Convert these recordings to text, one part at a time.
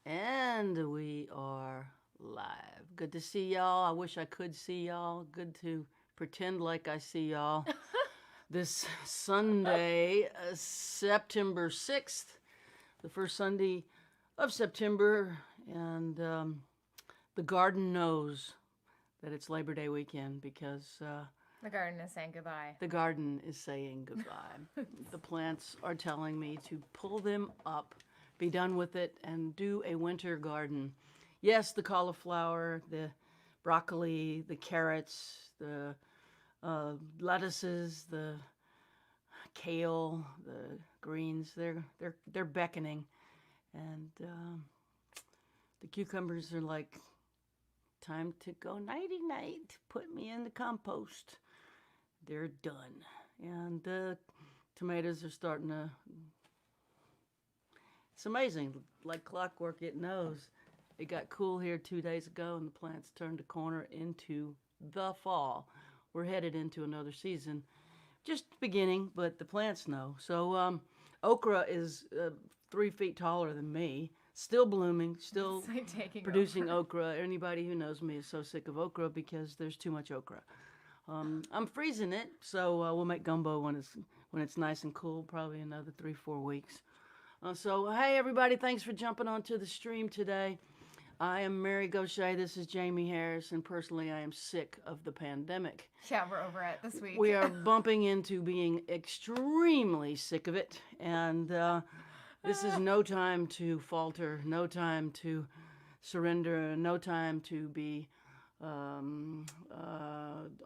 And we are live. Good to see y'all. I wish I could see y'all. Good to pretend like I see y'all. This Sunday, September 6th, the first Sunday of September, and the garden knows that it's Labor Day weekend because The garden is saying goodbye. the garden is saying goodbye. The plants are telling me to pull them up, be done with it, and do a winter garden. Yes, the cauliflower, the broccoli, the carrots, the lettuces, the kale, the greens. They're beckoning, and the cucumbers are like, time to go nighty night. Put me in the compost. They're done, and the tomatoes are starting to. It's amazing, like clockwork. It knows. It got cool here 2 days ago, and the plants turned a corner into the fall. We're headed into another season, just beginning, but the plants know. So okra is 3 feet taller than me, still blooming, still It's like taking producing over. okra. Anybody who knows me is so sick of okra because there's too much okra. I'm freezing it, so we'll make gumbo when it's nice and cool. Probably another 3-4 weeks. So hey everybody, thanks for jumping onto the stream today. I am Mary Gauthier. This is Jaimee Harris, and personally, I am sick of the pandemic. Yeah, we're over it this week. We are bumping into being extremely sick of it, and this is no time to falter, no time to surrender, no time to be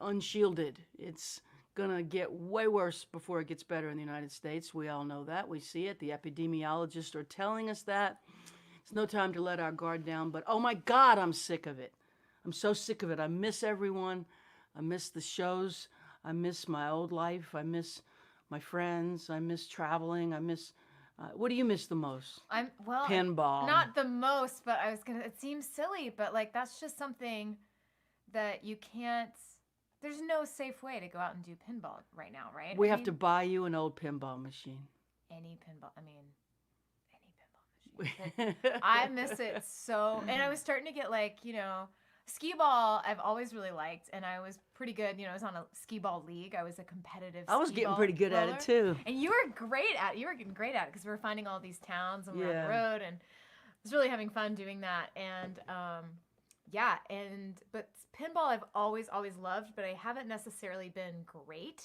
unshielded. It's gonna get way worse before it gets better in the United States. We all know that. We see it. The epidemiologists are telling us that. It's no time to let our guard down, but oh my God, I'm sick of it. I'm so sick of it. I miss everyone. I miss the shows. I miss my old life. I miss my friends. I miss traveling. I miss. What do you miss the most? I'm Pinball. not the most, but I was gonna. It seems silly, but like that's just something that you can't. There's no safe way to go out and do pinball right now, right? We have to buy you an old pinball machine. Any pinball. I mean, any pinball machine. But I miss it so, and I was starting to get like skee ball. I've always really liked, and I was pretty good. I was on a skee ball league. I was a competitive. I was skee getting ball pretty good at roller. it too. And you were great at. You were getting great at it because we were finding all these towns and we were on the road, and I was really having fun doing that. And yeah, but pinball I've always loved, but I haven't necessarily been great,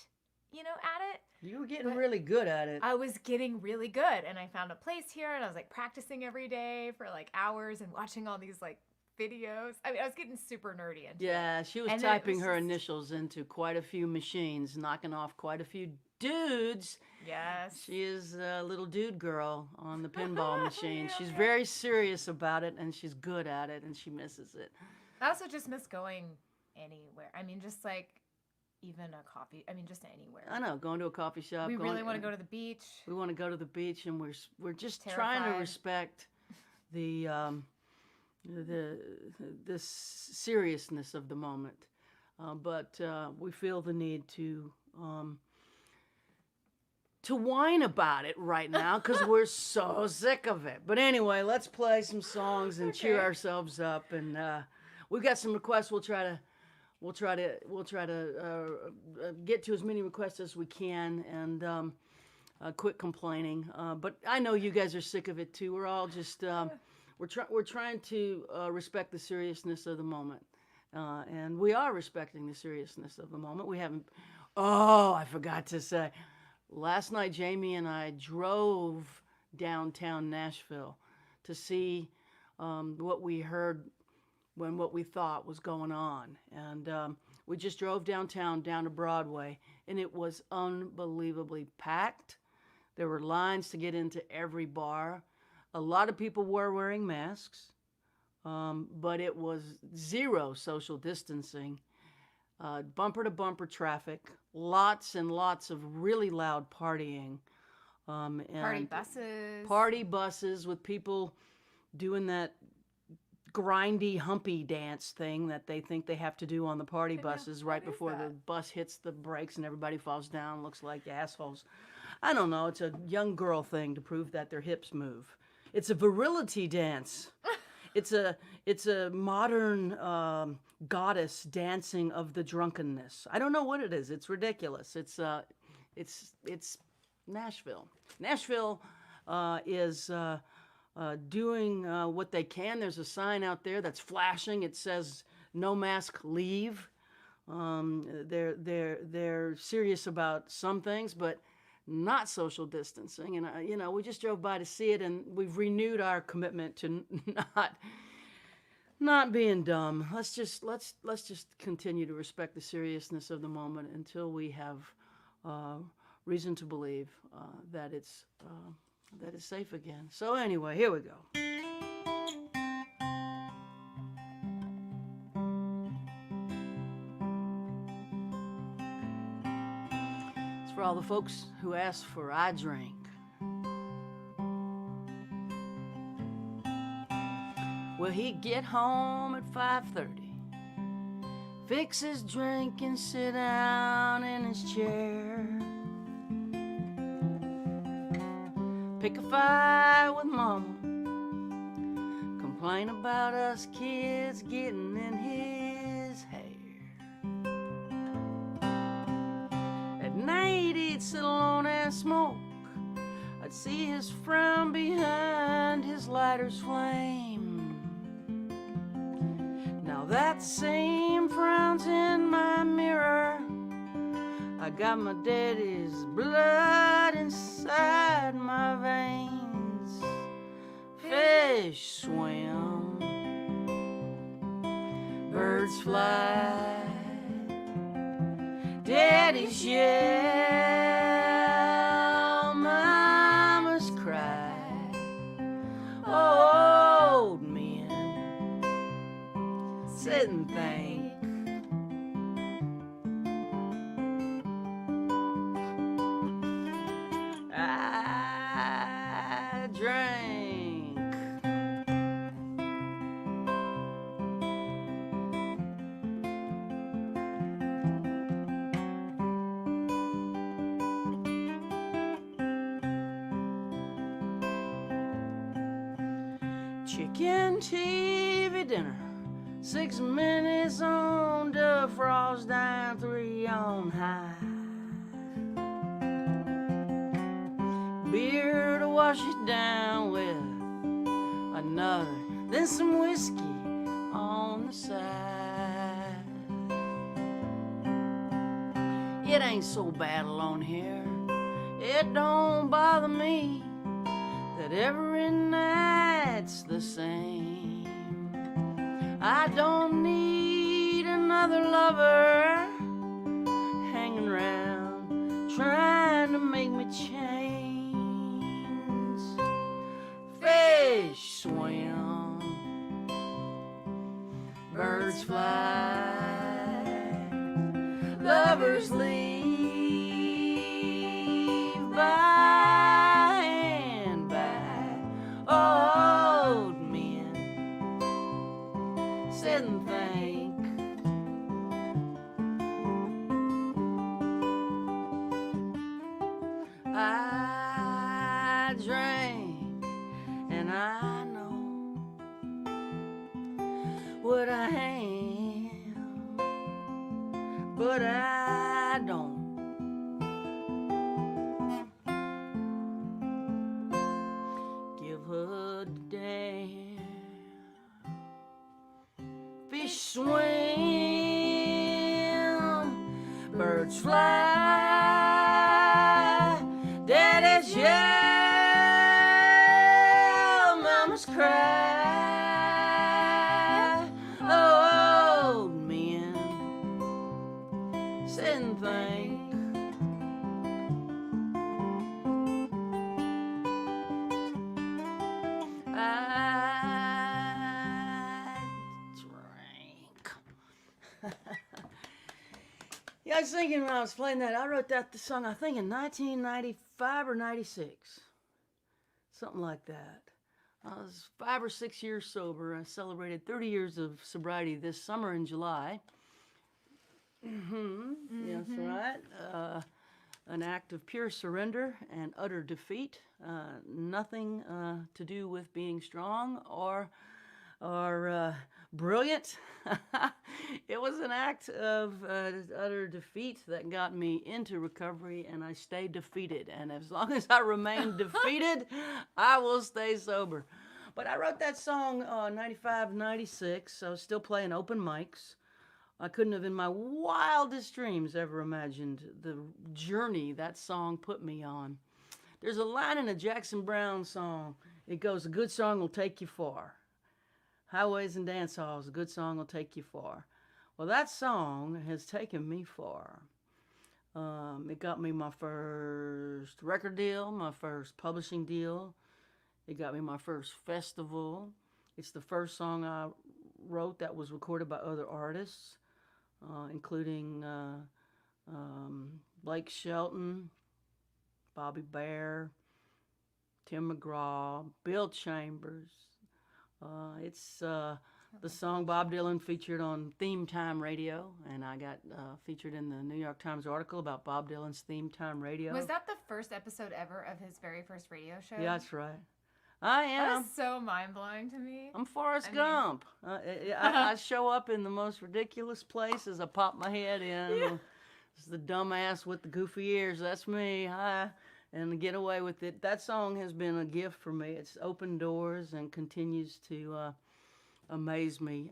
at it. You were getting really good at it. I was getting really good, and I found a place here, and I was like practicing every day for like hours and watching all these like videos. I mean, I was getting super nerdy into it. Yeah, she was typing her initials into quite a few machines, knocking off quite a few dudes. Yes. She is a little dude girl on the pinball machine. She's very serious about it, and she's good at it, and she misses it. I also just miss going anywhere. I mean, just like even a coffee. I mean, just anywhere. I know, going to a coffee shop. We really want to go to the beach. We want to go to the beach, and we're just Terrified. trying to respect the seriousness of the moment, but we feel the need to whine about it right now because we're so sick of it. But anyway, let's play some songs and cheer ourselves up. And we've got some requests. We'll try to get to as many requests as we can and quit complaining. But I know you guys are sick of it too. We're all just we're trying to respect the seriousness of the moment, and we are respecting the seriousness of the moment. We haven't. Oh, I forgot to say. Last night, Jaimee and I drove downtown Nashville to see what we heard when what we thought was going on. And we just drove downtown, down to Broadway, and it was unbelievably packed. There were lines to get into every bar. A lot of people were wearing masks, but it was zero social distancing. Bumper to bumper traffic, lots and lots of really loud partying. And party buses with people doing that grindy, humpy dance thing that they think they have to do on the party buses right before the bus hits the brakes and everybody falls down, looks like assholes. I don't know. It's a young girl thing to prove that their hips move. it's a virility dance. It's a modern goddess dancing of the drunkenness. I don't know what it is. It's ridiculous. It's Nashville. Nashville is doing what they can. There's a sign out there that's flashing. It says "No mask, leave." They're serious about some things, but not social distancing. And we just drove by to see it, and we've renewed our commitment to not being dumb. Let's just continue to respect the seriousness of the moment until we have reason to believe that it's safe again. So anyway, here we go. It's for all the folks who asked for I Drink. Well, he'd get home at 5:30, fix his drink and sit down in his chair, pick a fight with Mama, complain about us kids getting in his hair. At night he'd sit alone and smoke. I'd see his frown behind his lighter's flame. Now that same frown's in my mirror. I got my daddy's blood inside my veins. Fish swim, birds fly, daddy's yell, mama's cry. Old men sit and think. I drank. Chicken TV dinner, 6 minutes on, defrost down, 3 on high. Beer to wash it down with, another, then some whiskey on the side. It ain't so bad alone here. It don't bother me that every night's the same. I don't need another lover hanging around trying to make me change. Fish swim, birds fly, lovers leave by and by. Old men sit and think. I drank and I know what I am, but I don't. Give a damn. Fish swim, birds fly, daddy's yell, mama's cry. Old men sit and think. I drank. Yeah, I was thinking when I was playing that, I wrote the song, I think in 1995 or 96. Something like that. I was 5 or 6 years sober. I celebrated 30 years of sobriety this summer in July. Yes, right. an act of pure surrender and utter defeat. Nothing to do with being strong or brilliant. It was an act of utter defeat that got me into recovery, and I stayed defeated. And as long as I remain defeated, I will stay sober. But I wrote that song 95, 96. I was still playing open mics. I couldn't have in my wildest dreams ever imagined the journey that song put me on. There's a line in a Jackson Browne song. It goes, "A good song will take you far. Highways and dance halls, a good song will take you far." Well, that song has taken me far. It got me my first record deal, my first publishing deal. It got me my first festival. It's the first song I wrote that was recorded by other artists, including Blake Shelton, Bobby Bare, Tim McGraw, Bill Chambers. It's the song Bob Dylan featured on Theme Time Radio, and I got featured in the New York Times article about Bob Dylan's Theme Time Radio. Was that the first episode ever of his very first radio show? Yeah, that's right. I am. That is so mind-blowing to me. I'm Forrest Gump. I show up in the most ridiculous places. I pop my head in. Yeah. It's the dumbass with the goofy ears. That's me. And get away with it. That song has been a gift for me. It's opened doors and continues to amaze me.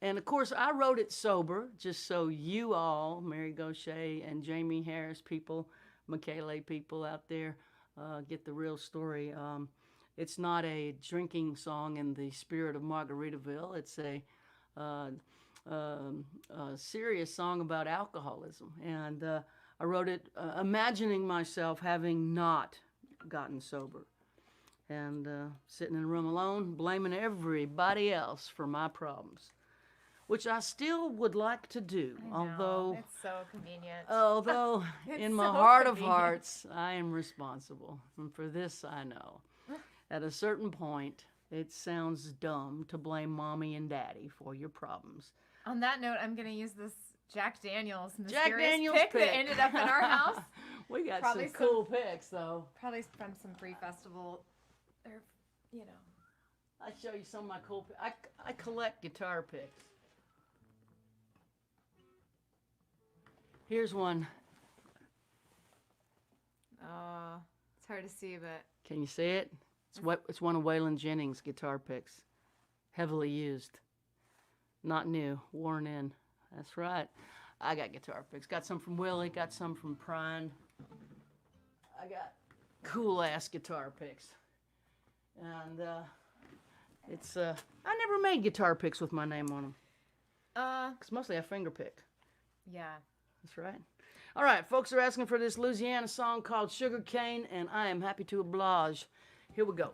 And of course, I wrote it sober, just so you all, Mary Gauthier and Jaimee Harris people, Michele people out there, get the real story. It's not a drinking song in the spirit of Margaritaville. It's a serious song about alcoholism. And I wrote it imagining myself having not gotten sober and sitting in a room alone, blaming everybody else for my problems, which I still would like to do. Although it's so convenient. Although It's in my so heart of convenient. hearts, I am responsible. And for this, I know. At a certain point, it sounds dumb to blame mommy and daddy for your problems. On that note, I'm going to use this Jack Daniels Jack mysterious Daniels pick pick that ended up in our house. We got Probably some cool picks, though. Probably from some pre-festival, or, you know. I show you some of my cool picks. I collect guitar picks. Here's one. It's hard to see, but... Can you see it? It's one of Waylon Jennings' guitar picks. Heavily used. Not new. Worn in. That's right. I got guitar picks. Got some from Willie. Got some from Prine. I got cool-ass guitar picks. And it's... I never made guitar picks with my name on them. Because mostly I finger pick. Yeah. That's right. All right, folks are asking for this Louisiana song called Sugar Cane, and I am happy to oblige. Here we go.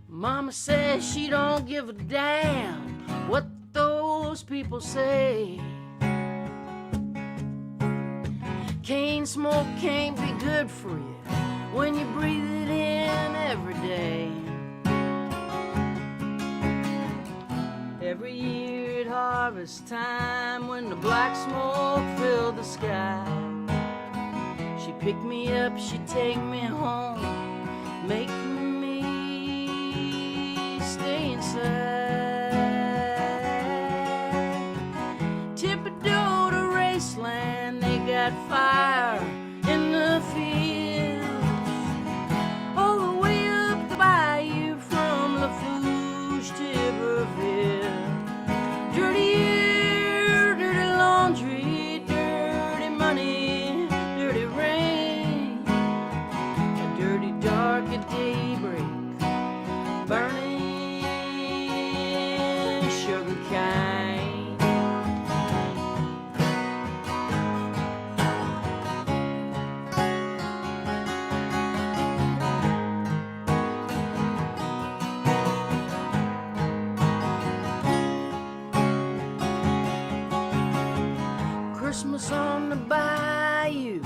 Mama says she don't give a damn what those people say. Cane smoke can't be good for you when you breathe it in every day. Every year at harvest time, when the black smoke filled the sky, she'd pick me up, she'd take me home, make me stay inside. Thibodeau to Raceland, they got fire in the fields, all the way up the bayou from Lafourche to Iberville. Dirty air, dirty laundry, dirty money, dirty rain, a dirty dark at daybreak, burning sugar cane. the bayou,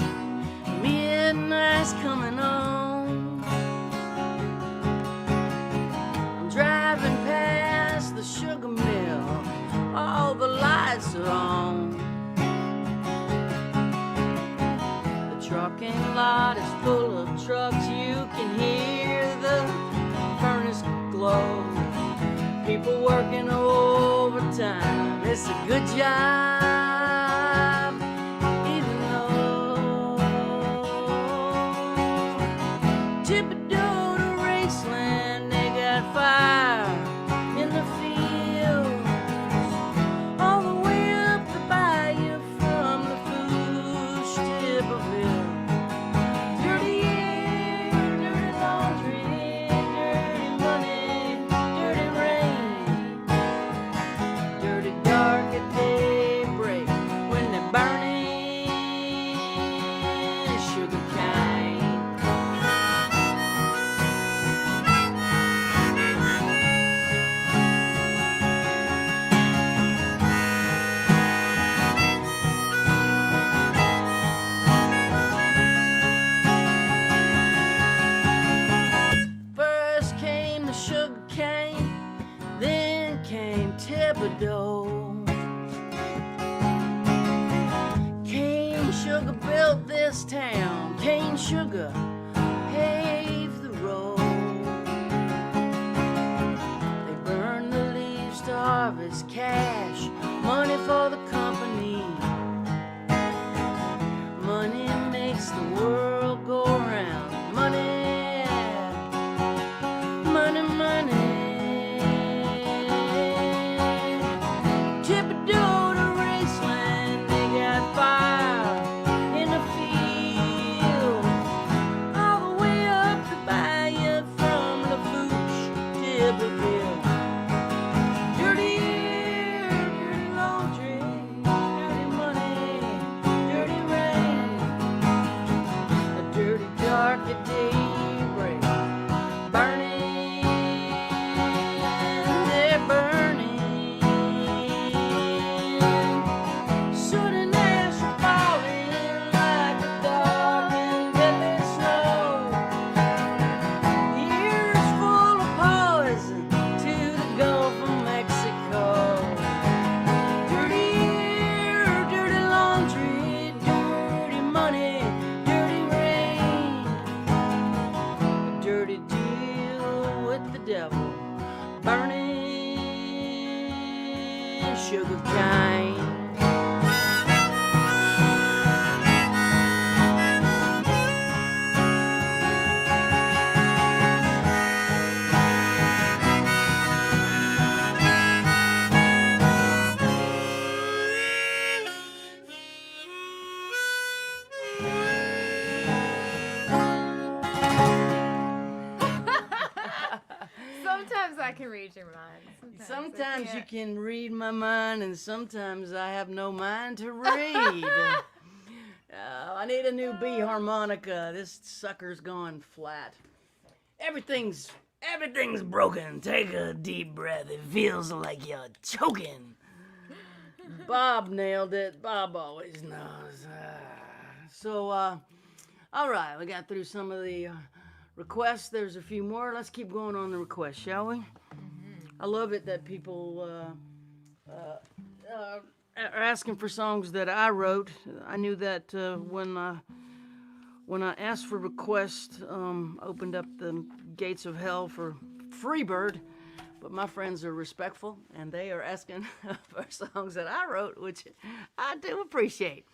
midnight's coming on. I'm driving past the sugar mill, all the lights are on. The trucking lot is full of trucks, you can hear the furnace glow. People working overtime, it's a good job, even though Thibodeau to Raceland, they got fire in the fields, all the way up the bayou from the Fouche to Iberville. Dirty air, dirty laundry, dirty money, dirty rain, dirty dark at daybreak when they're burning sugar cane. First came the sugar cane, then came Thibodeau. Cane sugar built this town, cane sugar paved the road. They burned the leaves to harvest cash, money for the company. Money makes the world go round. Money, money, money. Thibodeau to Raceland, they got fire in the field, all the way up the bayou from La Fouche to Iberville. Dirty air, dirty laundry, dirty money, dirty rain, a dirty dark at daybreak, burning, they're burning. Soot and ash are falling like a dog in deadly snow. The air is full of poison to the Gulf of Mexico. Dirty air, dirty laundry, dirty money, dirty rain, a dirty deal with the devil, burning sugar cane. Sometimes I can read your mind. Sometimes I you can't. can read my mind, and sometimes I have no mind to read. I need a new B harmonica. This sucker's gone flat. Everything's broken. Take a deep breath. It feels like you're choking. Bob nailed it. Bob always knows. All right, we got through some of the requests. There's a few more. Let's keep going on the requests, shall we? I love it that people are asking for songs that I wrote. I knew that when I asked for requests, opened up the gates of hell for Freebird. But my friends are respectful, and they are asking for songs that I wrote, which I do appreciate.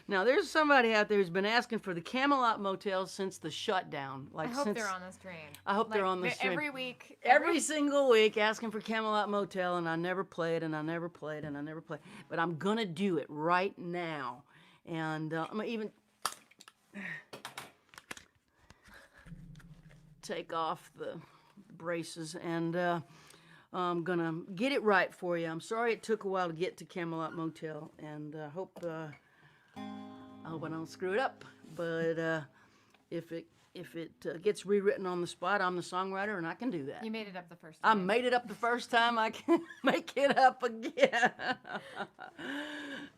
Now, there's somebody out there who's been asking for the Camelot Motel since the shutdown. I hope they're on the stream. I hope they're on the stream. Every week. Every single week asking for Camelot Motel, and I never played, and I never played, and I never played. But I'm going to do it right now. And I'm going to even take off the braces, and I'm going to get it right for you. I'm sorry it took a while to get to Camelot Motel, and I hope I don't screw it up. But if if it gets rewritten on the spot, I'm the songwriter, and I can do that. You made it up the first I time. made it up the first time. I can make it up again.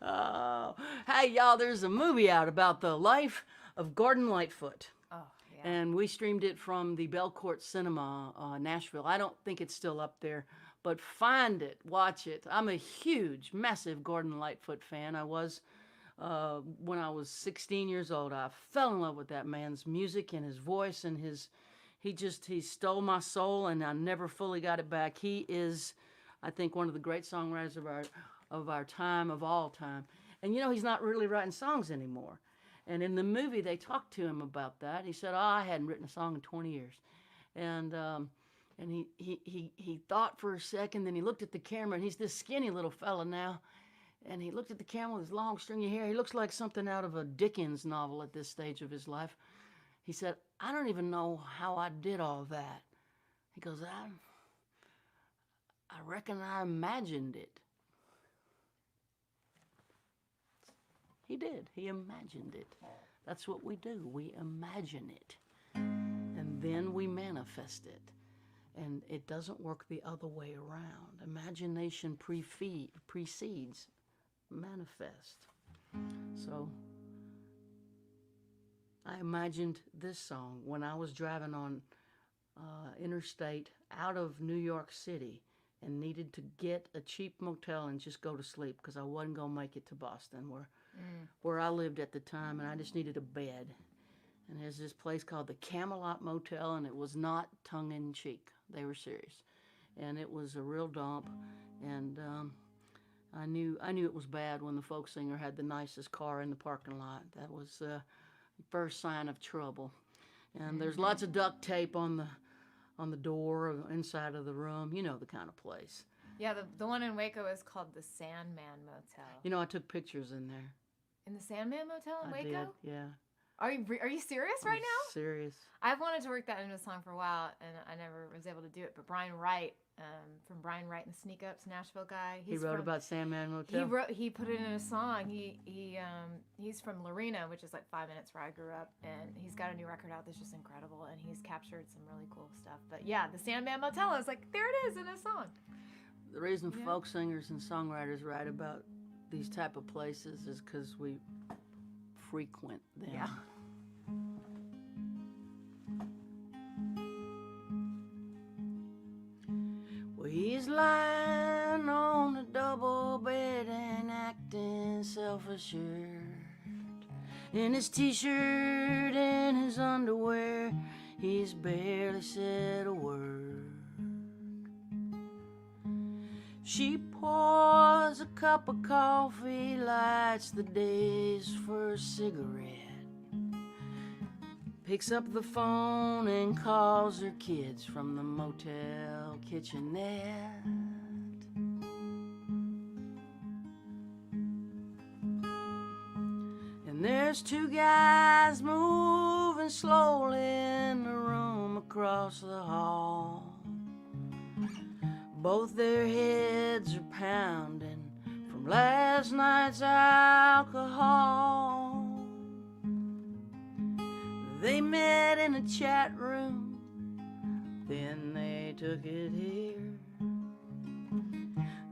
Oh, hey, y'all, there's a movie out about the life of Gordon Lightfoot. Oh, yeah. And we streamed it from the Belcourt Cinema, Nashville. I don't think it's still up there, but find it, watch it. I'm a huge, massive Gordon Lightfoot fan. I was when I was 16 years old. I fell in love with that man's music and his voice and he stole my soul, and I never fully got it back. He is, I think, one of the great songwriters of our time, of all time. And he's not really writing songs anymore. And in the movie, they talked to him about that. He said, I hadn't written a song in 20 years. And he thought for a second, then he looked at the camera, and he's this skinny little fella now. And he looked at the camera with his long, stringy hair. He looks like something out of a Dickens novel at this stage of his life. He said, I don't even know how I did all that. He goes, I reckon I imagined it. He did. He imagined it. That's what we do. We imagine it. And then we manifest it. And it doesn't work the other way around. Imagination precedes manifest. So I imagined this song when I was driving on interstate out of New York City and needed to get a cheap motel and just go to sleep because I wasn't going to make it to Boston where I lived at the time, and I just needed a bed. And there's this place called the Camelot Motel, and it was not tongue-in-cheek. They were serious. And it was a real dump, and I knew it was bad when the folk singer had the nicest car in the parking lot. That was the first sign of trouble. And there's lots of duct tape on the door inside of the room. You know the kind of place. Yeah, the one in Waco is called the Sandman Motel. I took pictures in there. In the Sandman Motel in Waco? I did, yeah. Are you serious right now? Serious. I've wanted to work that into a song for a while, and I never was able to do it. But Brian Wright, from Brian Wright and the Sneak Ups, Nashville guy. He wrote about Sandman Motel? He put it in a song. He's from Lorena, which is like 5 minutes where I grew up, and he's got a new record out that's just incredible, and he's captured some really cool stuff. But yeah, the Sandman Motel, I was like, there it is in a song. The reason folk singers and songwriters write about these type of places is because we frequent them. Yeah. Well, he's lying on a double bed and acting self-assured. In his t-shirt and his underwear, he's barely said a word. She pours a cup of coffee, lights the day's first cigarette, picks up the phone and calls her kids from the motel kitchenette. And there's two guys moving slowly in the room across the hall. Both their heads are pounding from last night's alcohol. They met in a chat room, then they took it here.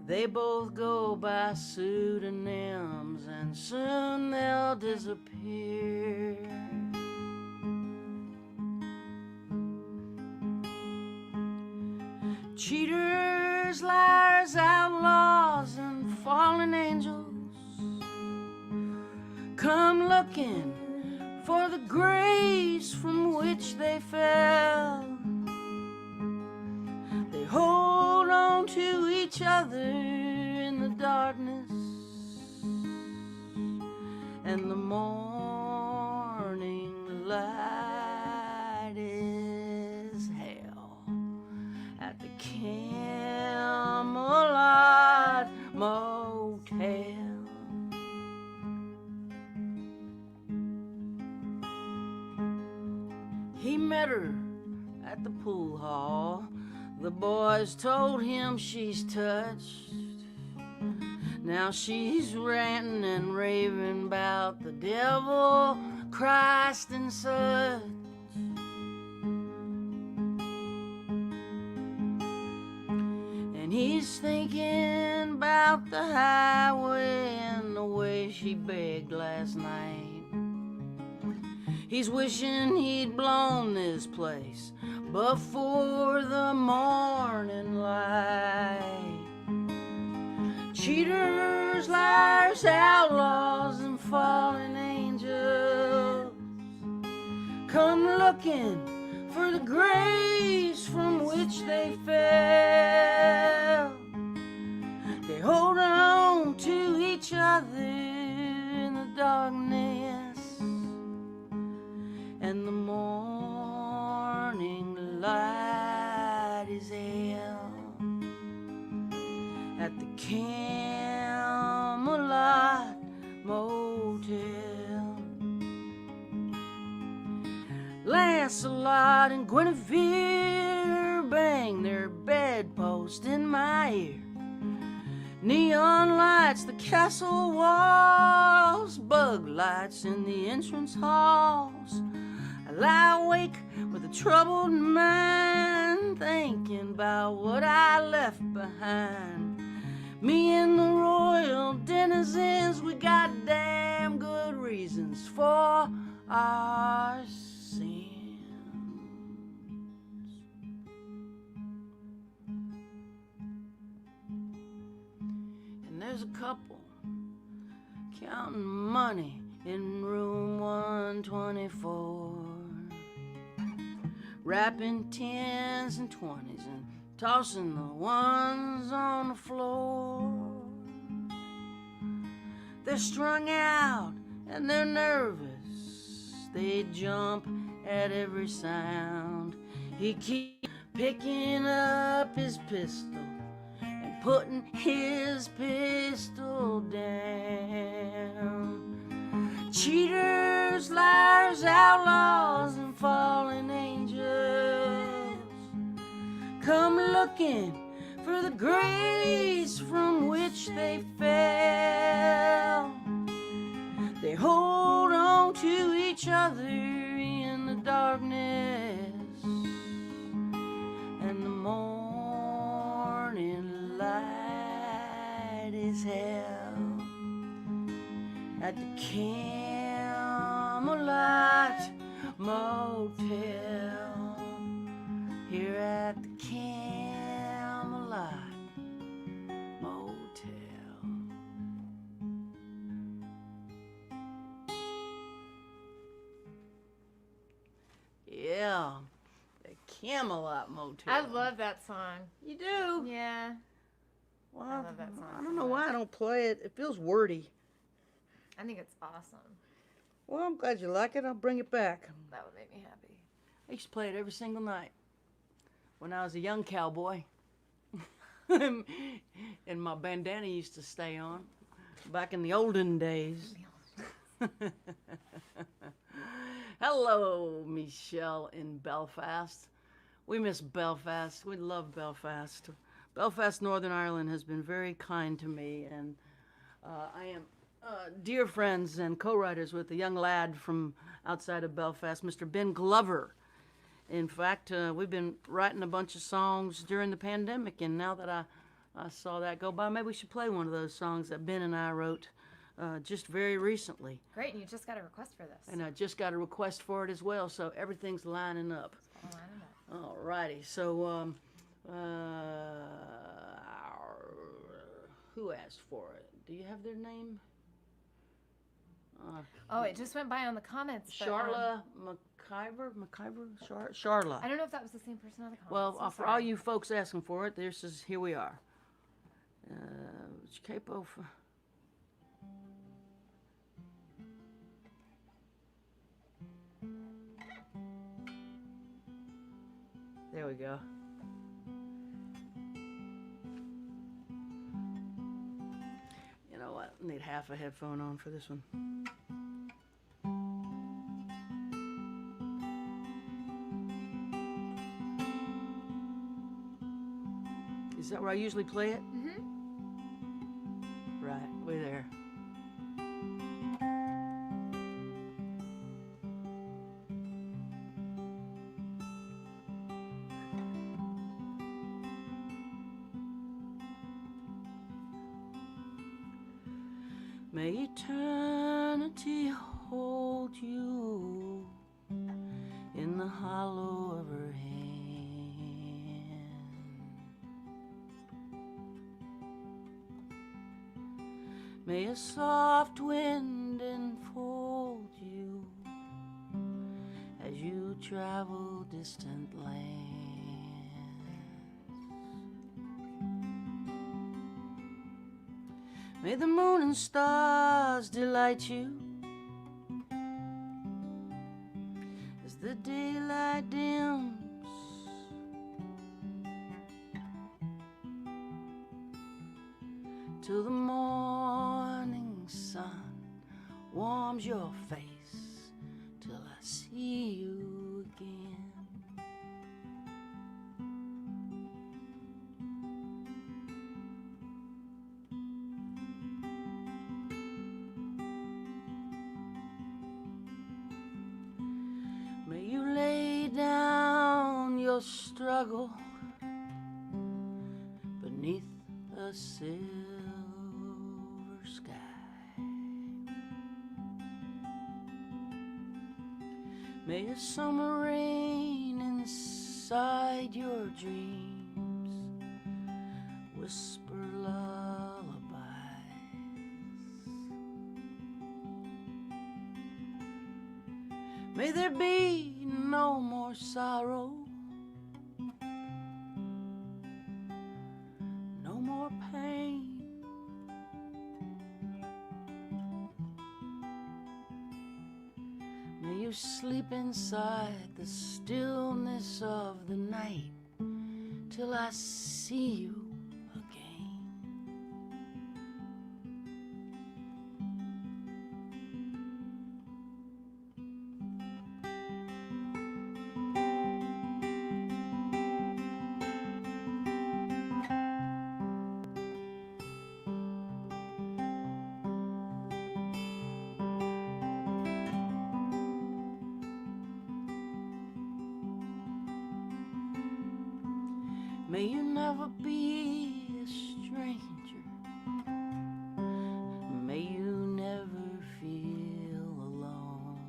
They both go by pseudonyms, and soon they'll disappear. Cheaters, liars, outlaws, and fallen angels come looking for the grace from which they fell. They hold on to each other in the darkness, and the morning light is hell at the Camelot Motel. He met her at the pool hall. The boys told him she's touched. Now she's ranting and raving about the devil, Christ, and such. And he's thinking about the highway and the way she begged last night. He's wishing he'd blown this place before the morning light. Cheaters, liars, outlaws, and fallen angels come looking for the grace from which they fell. They hold on to each other in the darkness, and the morning light is hell at the Camelot Motel. Lancelot and Guinevere bang their bedpost in my ear. Neon lights, the castle walls, bug lights in the entrance halls. I lie awake with a troubled mind, thinking about what I left behind. Me and the royal denizens, we got damn good reasons for our sins. And there's a couple counting money in room 124, wrapping 10s and 20s and tossing the ones on the floor. They're strung out and they're nervous. They jump at every sound. He keeps picking up his pistol and putting his pistol down. Cheaters, liars, outlaws, and fallen angels come looking for the grace from which they fell. They hold on to each other in the darkness, and the morning light is hell at the Camelot Motel. Here at the Camelot Motel. Yeah, the Camelot Motel. I love that song. You do? Yeah. Well, I love that song I so don't know why I much. don't play it. It feels wordy. I think it's awesome. Well, I'm glad you like it. I'll bring it back. That would make me happy. I used to play it every single night when I was a young cowboy. And my bandana used to stay on back in the olden days. Hello, Michele in Belfast. We miss Belfast. We love Belfast. Belfast, Northern Ireland has been very kind to me, and I am dear friends and co-writers with a young lad from outside of Belfast, Mr. Ben Glover. In fact, we've been writing a bunch of songs during the pandemic, and now that I saw that go by, maybe we should play one of those songs that Ben and I wrote just very recently. Great, and you just got a request for this. And I just got a request for it as well, so everything's lining up. All lining up. All righty, so who asked for it? Do you have their name? Oh, it just went by on the comments. But, Charla Charla. I don't know if that was the same person on the comments. Well, I'm for all sorry. you folks asking for it, here we are. Capo. There we go. You know what? I need half a headphone on for this one. Is that where I usually play it? Mm-hmm. Right, way there. May eternity hold you in the hollow of her hand. May a soft wind enfold you as you travel distant lands. May the moon and stars delight you as the daylight dims. Till the morning sun warms your face, till I see you again. May you lay down your struggle beneath a silver sky. May a summer rain inside your dreams whisper lullabies. May there be no more sorrow, no more pain. May you sleep inside the stillness of the night till I see you again. May you never be a stranger. May you never feel alone.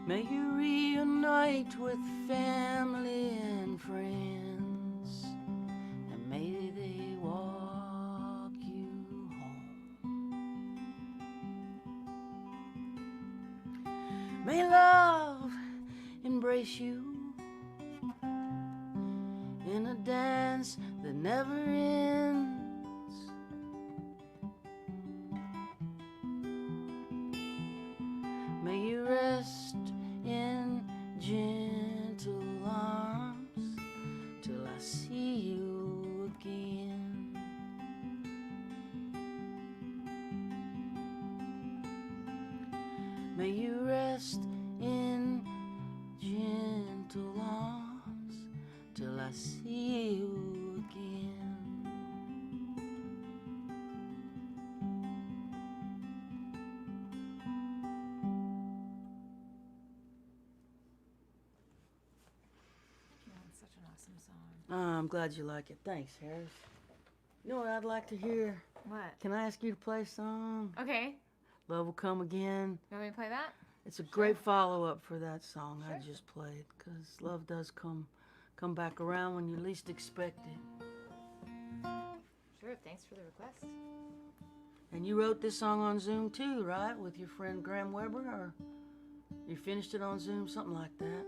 May you reunite with family and friends, and may they walk you home. May love embrace you in a dance that never ends. May you rest in gentle arms till I see you again. May you rest in gentle arms till I see you again. That's such an awesome song. I'm glad you like it. Thanks, Harris. You know what I'd like to hear? What? Can I ask you to play a song? Okay. Love Will Come Again. You want me to play that? It's a great follow-up for that song I Sure. just played, because love does come back around when you least expect it. Sure. Thanks for the request. And you wrote this song on Zoom too, right? With your friend Graham Weber, or you finished it on Zoom, something like that.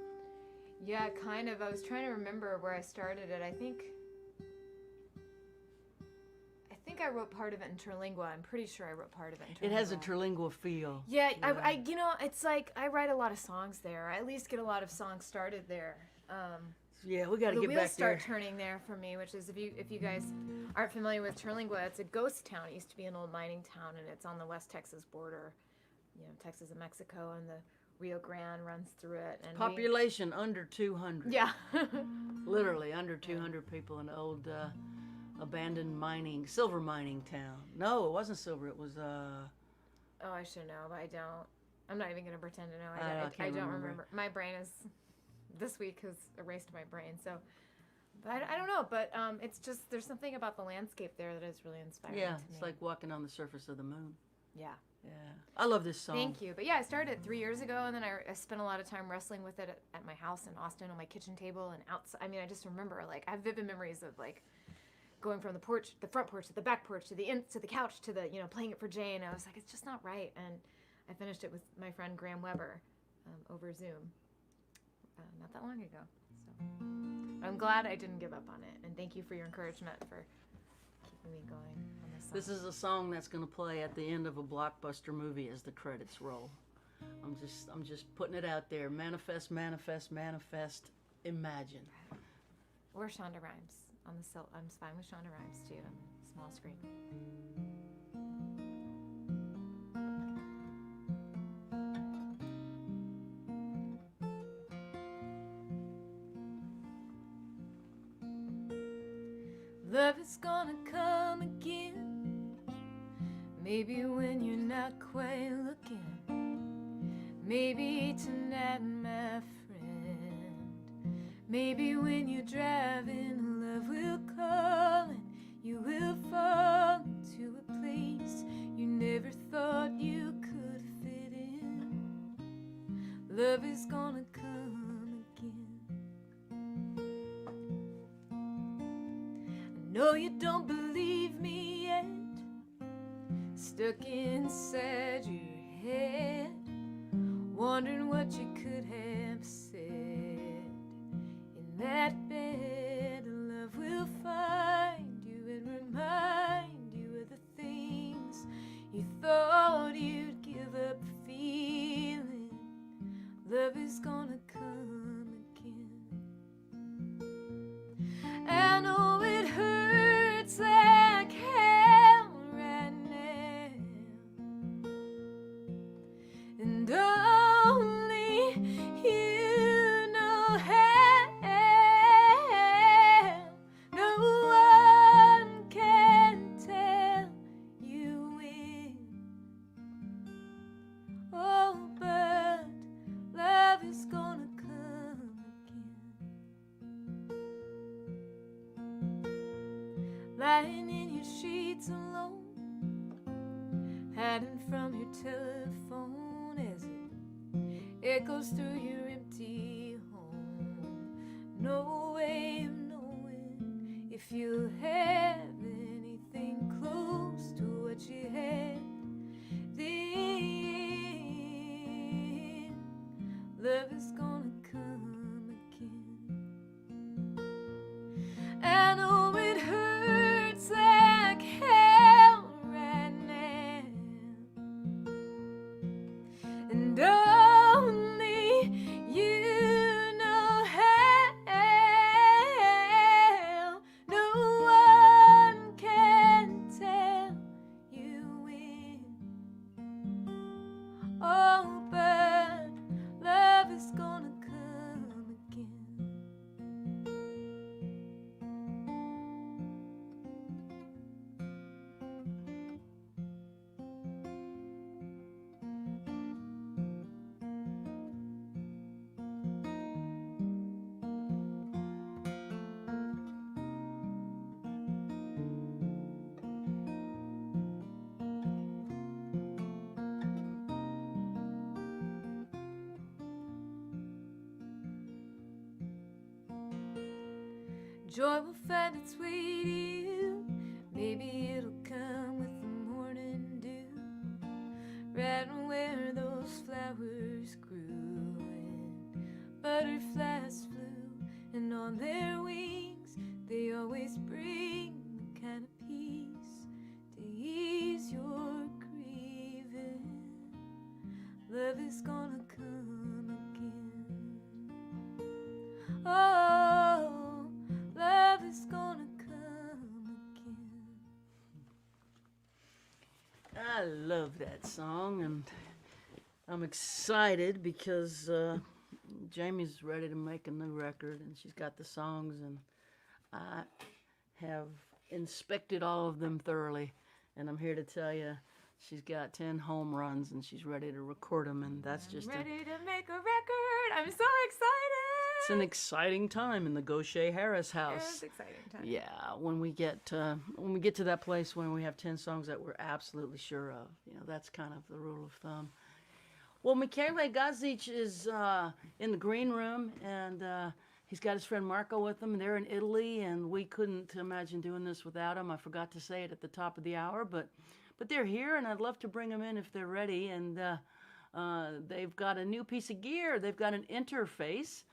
Yeah, kind of. I was trying to remember where I started it. I think I wrote part of it in Terlingua. I'm pretty sure I wrote part of it in Terlingua. It has a Terlingua feel. Yeah, I you know, it's like I write a lot of songs there. I at least get a lot of songs started there. Yeah, we got to The get wheels back start there. turning there for me, which is if you guys aren't familiar with Terlingua, it's a ghost town. It used to be an old mining town, and it's on the West Texas border, you know, Texas and Mexico, and the Rio Grande runs through it. And Population under 200. yeah. Literally under 200 people, an old abandoned silver mining town. No, it wasn't silver. It was Oh, I should know, but I don't. I'm not even gonna pretend to know. I I can't don't remember. remember. My brain is this week has erased my brain. So, I don't know, but it's just there's something about the landscape there that is really inspiring. Yeah, to it's me. like walking on the surface of the moon. Yeah. Yeah, I love this song. Thank you. But yeah, I started it 3 years ago, and then I spent a lot of time wrestling with it at my house in Austin on my kitchen table and outside. I mean, I just remember like I have vivid memories of like going from the front porch to the back porch to the couch to the playing it for Jane. I was like, it's just not right, and I finished it with my friend Graham Weber over Zoom not that long ago. So I'm glad I didn't give up on it, and thank you for your encouragement for keeping me going on this song. This is a song that's going to play at the end of a blockbuster movie as the credits roll. I'm just putting it out there. Manifest, manifest, manifest. Imagine. Or Shonda Rhimes on the silk. I'm fine with Shonda Rhimes too on the small screen. Love is gonna come again. Maybe when you're not quite looking. Maybe tonight, my friend. Maybe when you're driving, love will come and you will fall into a place you never thought you could fit in. Love is gonna come again. I know you don't believe me yet, stuck inside your head, wondering what you could have said in that bed. Love will find you and remind you of the things you thought you'd give up feeling. Love is gonna come again. I know it hurts like hell right now, and only you know how. No one can tell you when. Oh, but love is gonna come again. Lying in your sheets alone, hiding from your telephone as it echoes through your empty home. No way of knowing if you'll have anything close to what you had then. Love is gonna come again. I know it hurts like hell right now, and only you know how. No one can tell you when. Oh, but love is gonna come again. Joy will find its way to you. Maybe it'll come with the morning dew, right where those flowers grew and butterflies flew, and on their wings they always bring the kind of peace to ease your grieving. Love is gonna come again. Oh, love is gonna come again. I love that song, and I'm excited because Jaimee's ready to make a new record, and she's got the songs, and I have inspected all of them thoroughly, and I'm here to tell you she's got 10 home runs, and she's ready to record them, and that's just ready to make a record. I'm so excited. It's an exciting time in the Gauthier Harris It's house. exciting time. Yeah, when we get to that place when we have 10 songs that we're absolutely sure of, that's kind of the rule of thumb. Well, Michele Gazich is in the green room, and he's got his friend Marco with him. They're in Italy, and we couldn't imagine doing this without him. I forgot to say it at the top of the hour, but they're here, and I'd love to bring them in if they're ready. And they've got a new piece of gear. They've got an interface,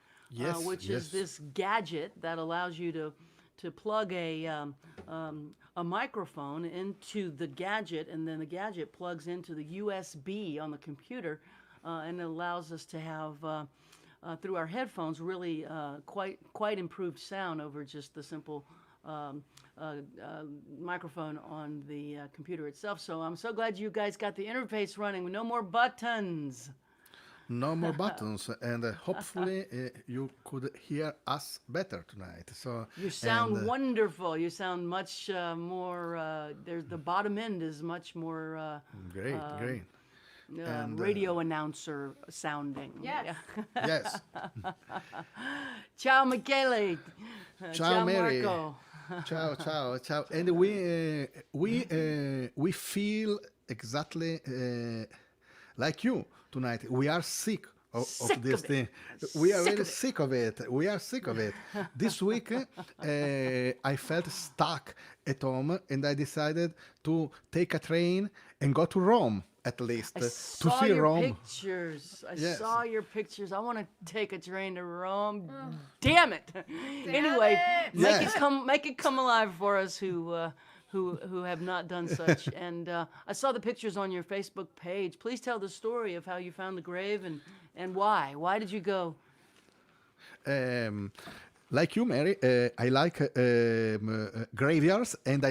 which is this gadget that allows you to plug a microphone into the gadget, and then the gadget plugs into the USB on the computer, and it allows us to have through our headphones really quite improved sound over just the simple microphone on the computer itself. So I'm so glad you guys got the interface running with no more buttons. No more buttons, and hopefully you could hear us better tonight. So You sound wonderful. You sound much more. There's the bottom end is much more great. And, radio announcer sounding. Yes. Yeah. Yes. Ciao, Michele. Ciao, Mary. Marco. Ciao. And we feel exactly like you tonight. We are sick of this thing. We are really sick of it. We are sick of it. This week, I felt stuck at home, and I decided to take a train and go to Rome at least I to saw see your Rome. pictures. I Yes. saw your pictures. I want to take a train to Rome. Damn it! Anyway, it. Yes. make it come alive for us who have not done such. And I saw the pictures on your Facebook page. Please tell the story of how you found the grave and why. Why did you go? Like you, Mary, I like graveyards, and I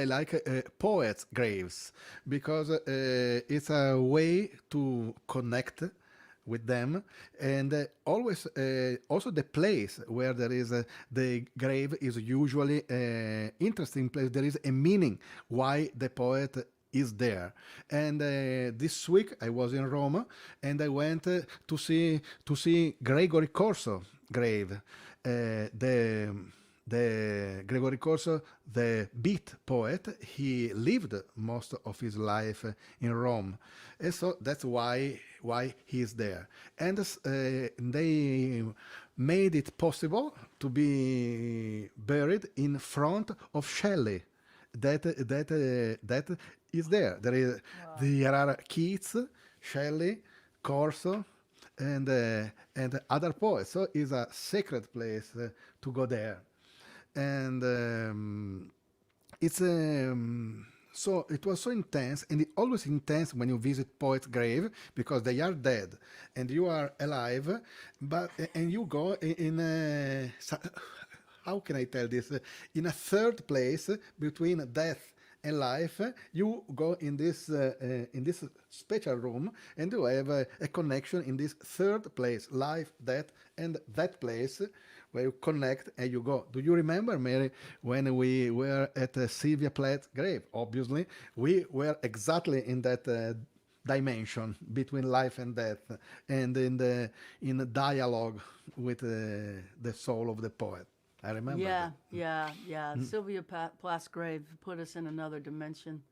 like poets' graves because it's a way to connect with them, and always also the place where there is the grave is usually interesting place. There is a meaning why the poet is there. And this week I was in Rome, and I went to see Gregory Corso grave. The Gregory Corso, the beat poet, he lived most of his life in Rome, and so that's why he's there. And they made it possible to be buried in front of Shelley. That is there. There are Keats, Shelley, Corso, and other poets. So it's a sacred place to go there, and it's so it was so intense, and it's always intense when you visit poets' grave because they are dead and you are alive, and you go in how can I tell this? In a third place between death and life, you go in this special room, and you have a connection in this third place, life, death, and that place where you connect and you go. Do you remember, Mary, when we were at Sylvia Plath's grave? Obviously, we were exactly in that dimension between life and death, and in a dialogue with the soul of the poet. I remember. Yeah. Sylvia Plath's grave put us in another dimension,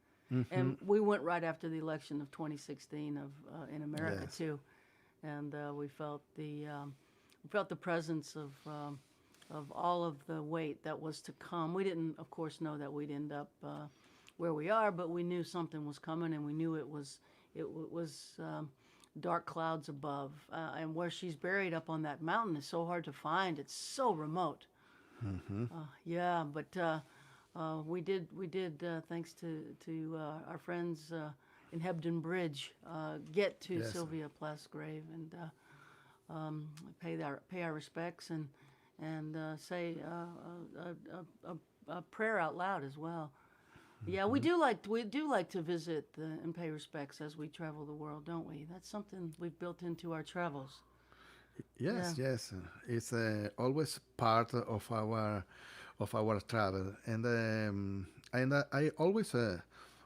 and we went right after the election of 2016 in America Yes. too, and we felt the presence of all of the weight that was to come. We didn't, of course, know that we'd end up where we are, but we knew something was coming, and we knew it was dark clouds above, and where she's buried up on that mountain is so hard to find. It's so remote. Yeah, but we did thanks to our friends in Hebden Bridge get to Yes. Sylvia Plath's grave and pay our respects and say a prayer out loud as well. Yeah, we do like to visit and pay respects as we travel the world, don't we? That's something we've built into our travels. Yes. It's always part of our travel, and I always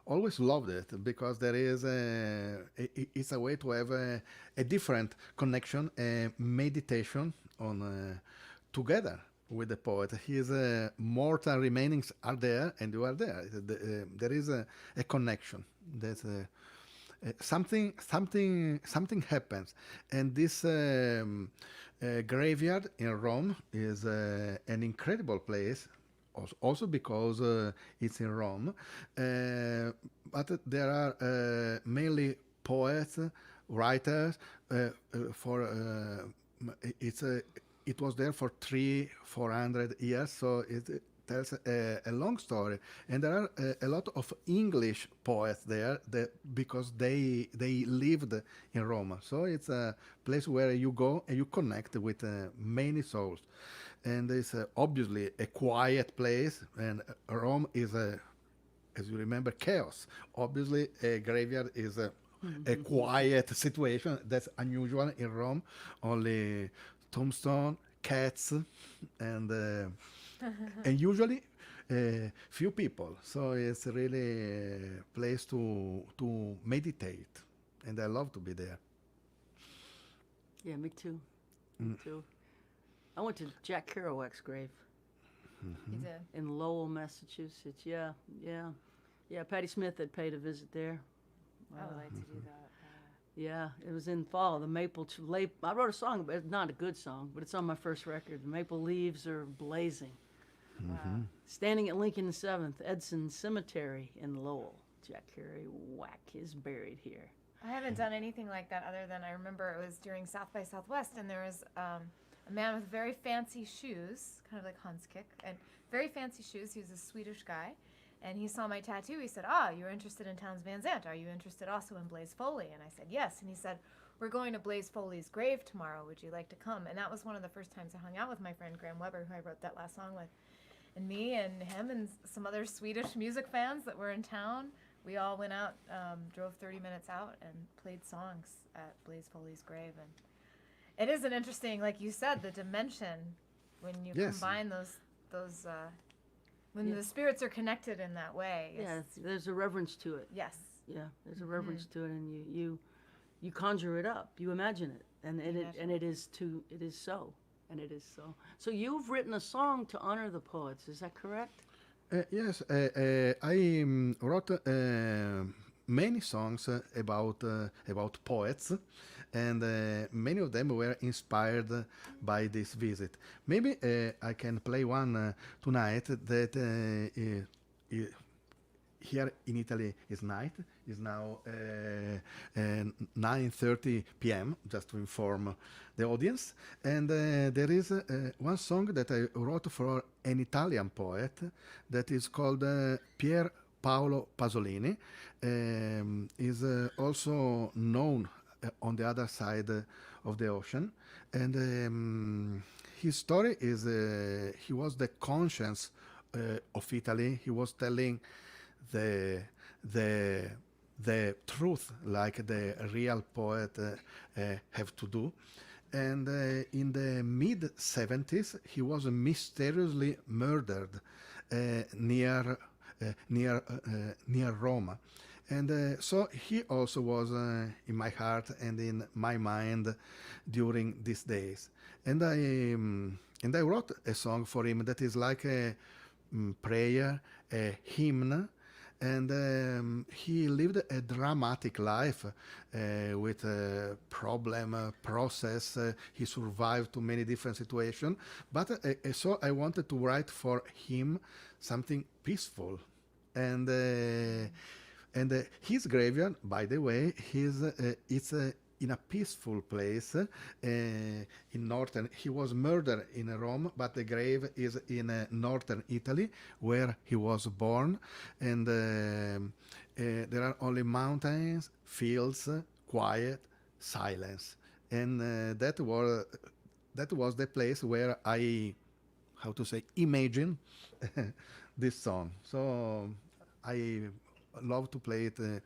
always loved it because there is it's a way to have a different connection, a meditation on together with the poet. His mortal remainings are there, and you are there. There is a connection. That something happens, and this graveyard in Rome is an incredible place. Also because it's in Rome, but there are mainly poets, writers. For it's it was there for 400 years, so it tells a long story. And there are a lot of English poets there because they lived in Rome. So it's a place where you go and you connect with many souls. And it's obviously a quiet place, and Rome is as you remember, chaos. Obviously, a graveyard is a quiet situation. That's unusual in Rome. Only tombstone, cats, and and usually few people. So it's really a place to meditate, and I love to be there. Yeah, me too. Me too. I went to Jack Kerouac's grave You did. in Lowell, Massachusetts. Yeah, yeah, yeah. Patti Smith had paid a visit there. I would like to do that. Yeah, it was in fall. The I wrote a song, but it's not a good song, but it's on my first record. The maple leaves are blazing. Wow. Standing at Lincoln 7th, Edson Cemetery in Lowell. Jack Kerouac is buried here. I haven't done anything like that other than I remember it was during South by Southwest, and there was a man with very fancy shoes, kind of like Hanskick, and very fancy shoes. He was a Swedish guy, and he saw my tattoo. He said, you're interested in Townes Van Zandt. Are you interested also in Blaise Foley? And I said, yes. And he said, we're going to Blaise Foley's grave tomorrow. Would you like to come? And that was one of the first times I hung out with my friend Graham Weber, who I wrote that last song with. And me and him and some other Swedish music fans that were in town, we all went out, drove 30 minutes out, and played songs at Blaise Foley's grave. And it is an interesting, like you said, the dimension when you combine those when the spirits are connected in that way. Yeah, there's a reverence to it. Yes. Yeah, there's a reverence to it, and you conjure it up, you imagine it, and it is so, and it is so. So you've written a song to honor the poets, is that correct? Yes, I wrote many songs about poets, and many of them were inspired by this visit. Maybe I can play one tonight that here in Italy is night. Is now 9:30 p.m. Just to inform the audience. And there is one song that I wrote for an Italian poet that is called Pier Paolo Pasolini. Is also known on the other side of the ocean, and his story is he was the conscience of Italy. He was telling the truth like the real poet have to do. And in the mid-70s, he was mysteriously murdered near Roma. And so he also was in my heart and in my mind during these days. And I wrote a song for him that is like a prayer, a hymn. And he lived a dramatic life with a problem, process. He survived to many different situations. But so I wanted to write for him something peaceful. And his graveyard, by the way, it's in a peaceful place in northern. He was murdered in Rome, but the grave is in northern Italy, where he was born. And there are only mountains, fields, quiet, silence. And that was the place where I, imagine this song. So I love to play it to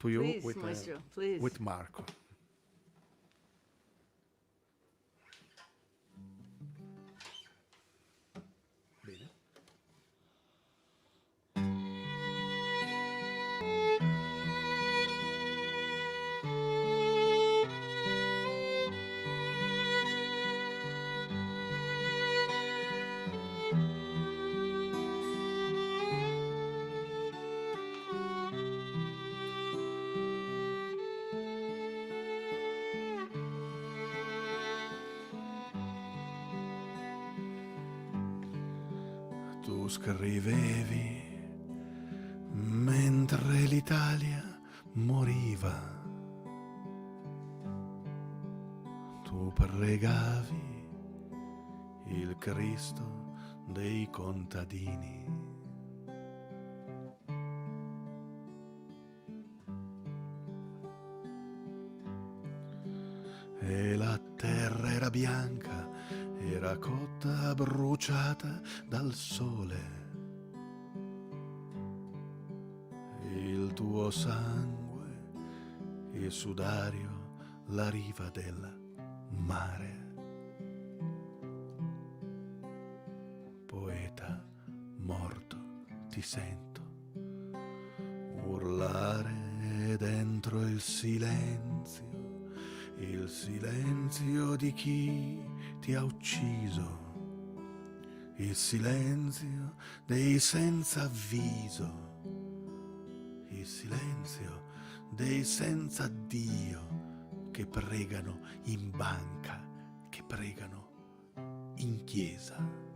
you Please, Maestro, please. with Marco. Bene. Tu scrivevi mentre l'Italia moriva. Tu pregavi il Cristo dei contadini. E la terra era bianca, era cotta, bruciata dal sole. Il tuo sangue, il sudario, la riva del mare. Poeta morto, ti sento urlare dentro il silenzio di chi ti ha ucciso, il silenzio dei senza avviso, il silenzio dei senza Dio che pregano in banca, che pregano in chiesa.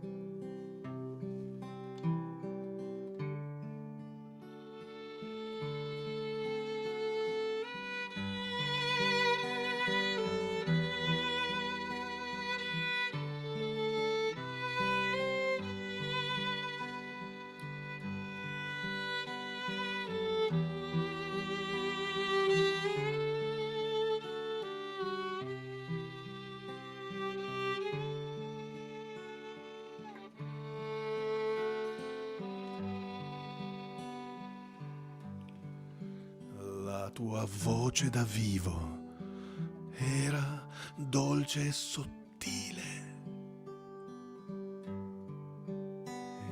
La tua voce da vivo era dolce e sottile.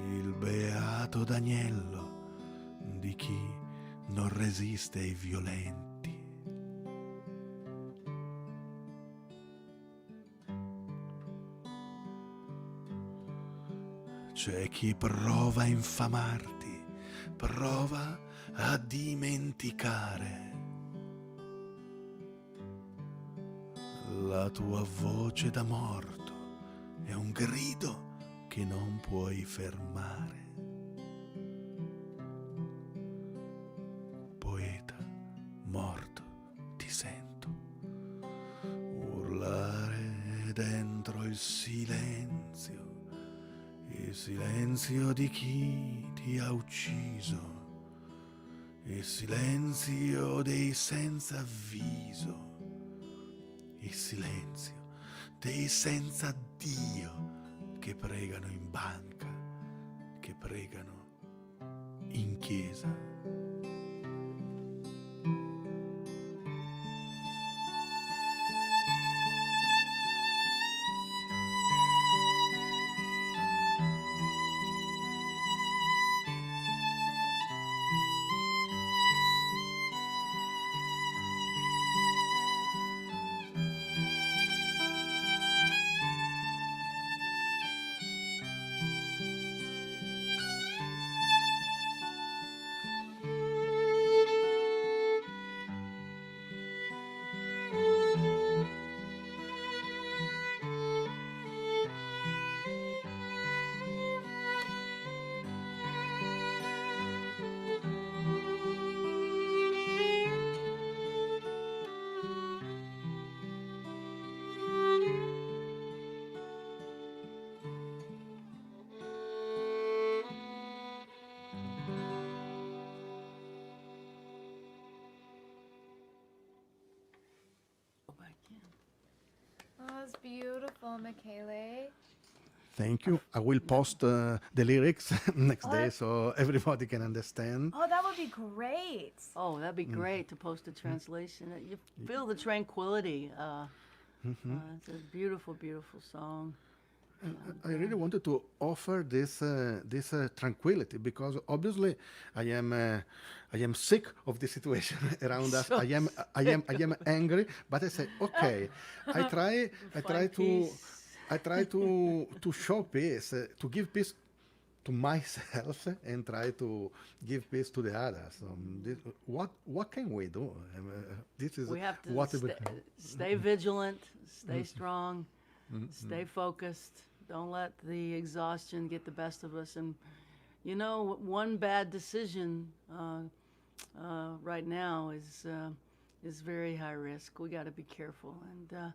Il beato d'agnello di chi non resiste ai violenti. C'è chi prova a infamarti, prova a dimenticare. La tua voce da morto è un grido che non puoi fermare. Poeta morto, ti sento urlare dentro il silenzio di chi ti ha ucciso. Il silenzio dei senza avviso, il silenzio dei senza Dio che pregano in banca, che pregano in chiesa. Oh, it's beautiful, Michele. Thank you. I will post the lyrics next day What? so everybody can understand. Oh, that would be great. Oh, that'd be great to post a translation. You feel the tranquility. It's a beautiful, beautiful song. I really wanted to offer this tranquility because obviously I am sick of the situation around us. So I am angry, but I say okay. I try to show peace, to give peace to myself, and try to give peace to the others. What can we do? This is We have to what stay vigilant, stay strong, stay focused. Don't let the exhaustion get the best of us. And you know, one bad decision right now is very high risk. We got to be careful. And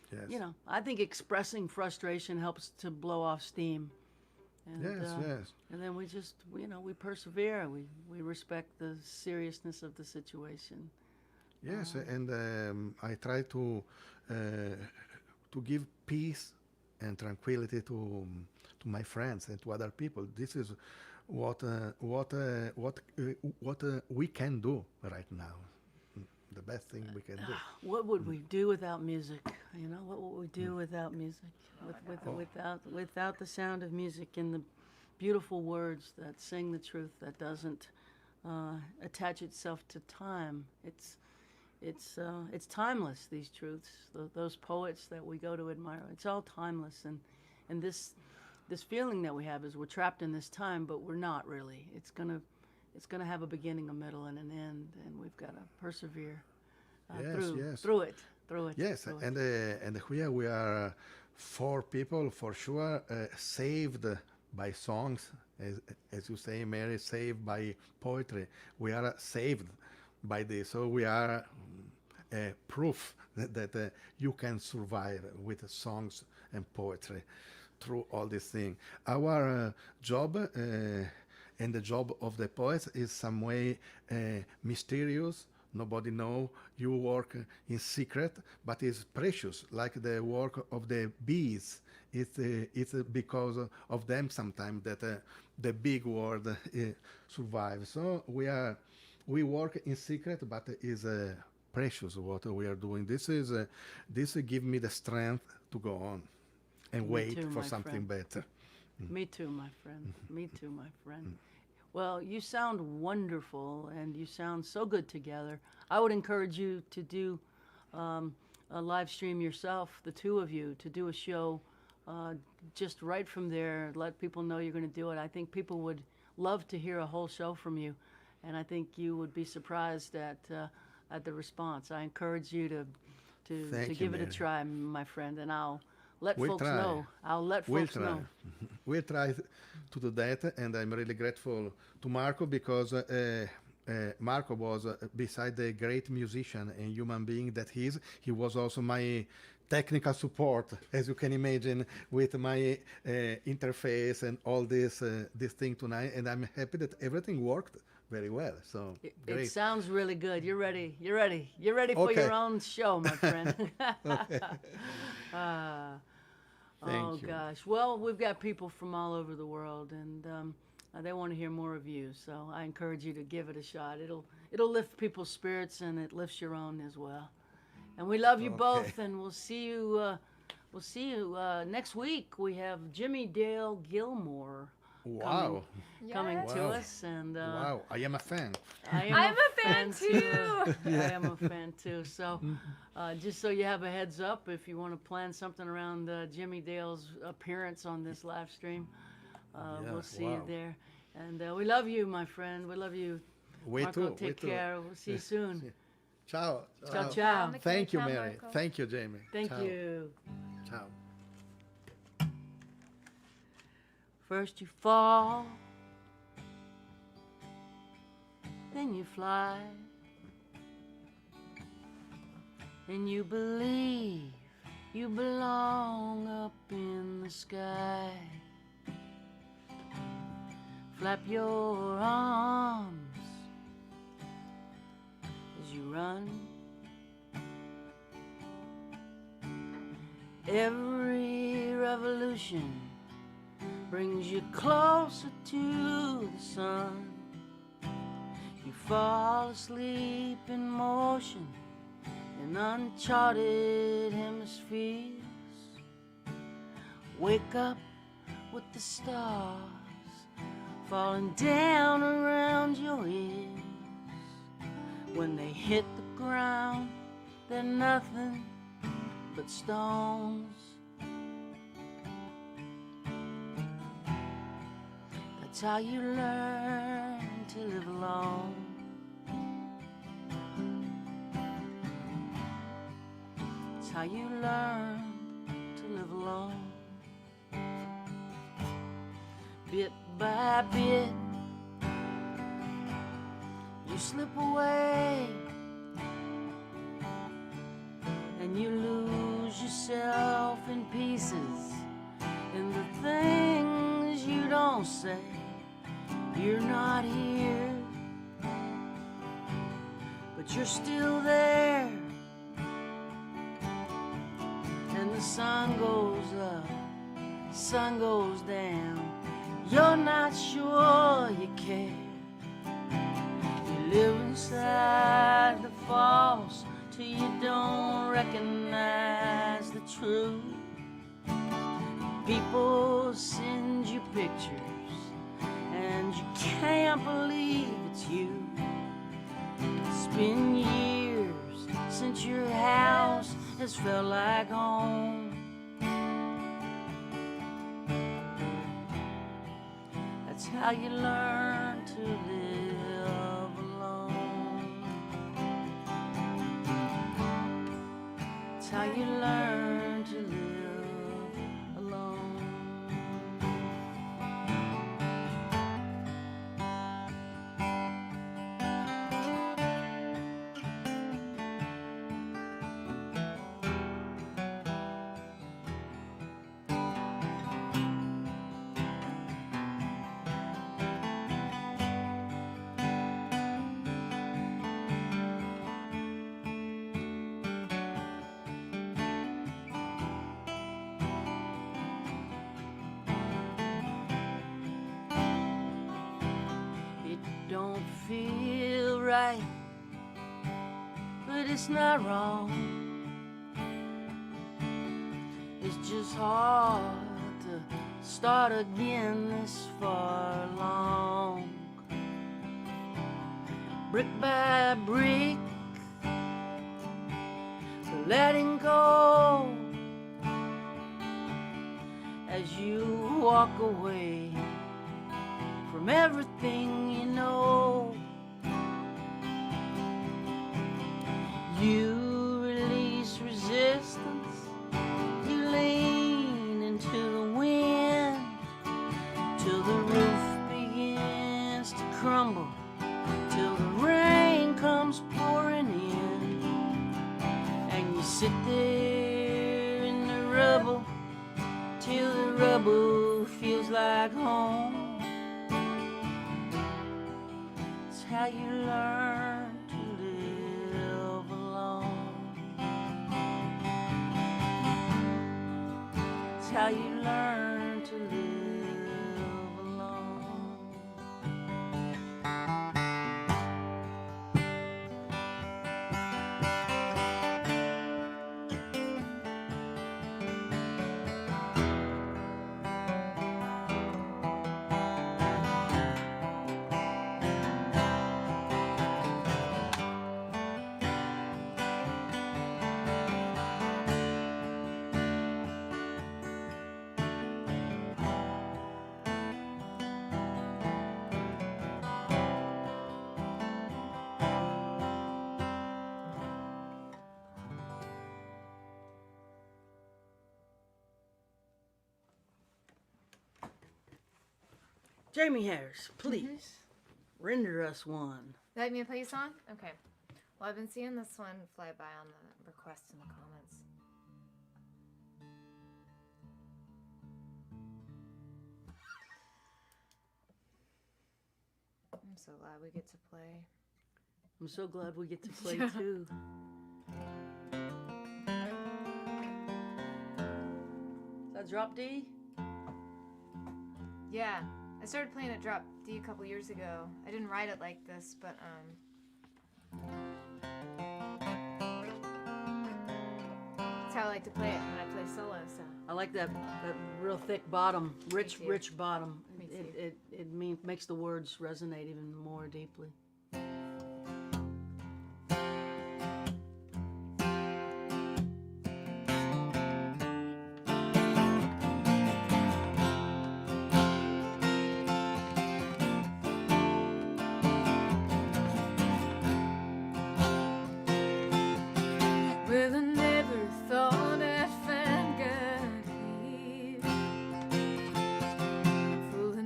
Yes. you know, I think expressing frustration helps to blow off steam. And, Yes, yes. And then we just, you know, we persevere. We respect the seriousness of the situation. Yes, and I try to give peace and tranquility to my friends and to other people. This is what we can do right now. The best thing we can do. What would we do without music? You know, what would we do without music? Without the sound of music and the beautiful words that sing the truth, that doesn't attach itself to time. It's timeless. These truths, those poets that we go to admire, it's all timeless. And this feeling that we have is we're trapped in this time, but we're not really. It's gonna have a beginning, a middle, and an end, and we've got to persevere through it. Yes, through it. and here we are, four people for sure, saved by songs, as you say, Mary, saved by poetry. We are saved by this, so we are proof that you can survive with songs and poetry through all these things. Our job and the job of the poets is some way mysterious. Nobody know. You work in secret, but it's precious, like the work of the bees. It's because of them sometimes that the big world survives. So we work in secret, but is precious what we are doing. This give me the strength to go on and Me wait too, for my something friend. better. Me too, my friend. Me too, my friend. Well, you sound wonderful, and you sound so good together. I would encourage you to do a live stream yourself, the two of you, to do a show just right from there. Let people know you're going to do it. I think people would love to hear a whole show from you, and I think you would be surprised at the response. I encourage you to Thank you, give it a Mary. try, my friend, and I'll let We'll folks try. know. I'll let We'll folks try. know. We'll try to do that, and I'm really grateful to Marco because Marco was, beside the great musician and human being that he is, he was also my technical support, as you can imagine, with my interface and all this thing tonight. And I'm happy that everything worked very well. So It great. sounds really good. You're ready. You're ready. You're ready for Okay. your own show, my friend. Thank Oh you. gosh. Well, we've got people from all over the world, and they want to hear more of you. So I encourage you to give it a shot. It'll lift people's spirits, and it lifts your own as well. And we love you both, and we'll see you. Next week. We have Jimmy Dale Gilmore Wow. coming to Wow. us, and Wow. I am a fan. I'm a fan too. I am a fan too. So, just so you have a heads up, if you want to plan something around Jimmy Dale's appearance on this live stream, we'll see you wow. there. And we love you, my friend. We love you. We Marco, too. take we care. We'll see you soon. Ciao. Ciao, ciao. Michele, Thank you, ciao, Mary. Marco. Thank you, Jaimee. Thank Ciao. you. Ciao. First you fall, then you fly, and you believe you belong up in the sky. Flap your arms as you run. Every revolution brings you closer to the sun. You fall asleep in motion in uncharted hemispheres. Wake up with the stars falling down around your ears. When they hit the ground, they're nothing but stones. That's how you learn to live alone. That's how you learn to live alone. bit by bit, you slip away and you lose yourself in pieces in the things you don't say. You're not here, but you're still there. And the sun goes up, sun goes down. You're not sure you care. You live inside the false till you don't recognize the truth. People send you pictures and you can't believe it's you. It's been years since your house has felt like home. That's how you learn to live alone. That's how you learn to live alone. Don't feel right, but it's not wrong. It's just hard to start again this far along. Brick by brick, letting go as you walk away from everything you know. You release resistance, you lean into the wind till the roof begins to crumble, till the rain comes pouring in, and you sit there in the rubble till the rubble feels like home. How you learn to live alone. It's how you learn to live alone. Jaimee Harris, please render us one. Like me to play a song? Okay. Well, I've been seeing this one fly by on the requests in the comments. I'm so glad we get to play. I'm so glad we get to play too. Is that drop D? Yeah. I started playing at drop D a couple years ago. I didn't write it like this, but that's how I like to play it when I play solo. So I like that real thick bottom, rich too. rich bottom. Me too. It makes the words resonate even more deeply. Well, I never thought I'd find God here. Full of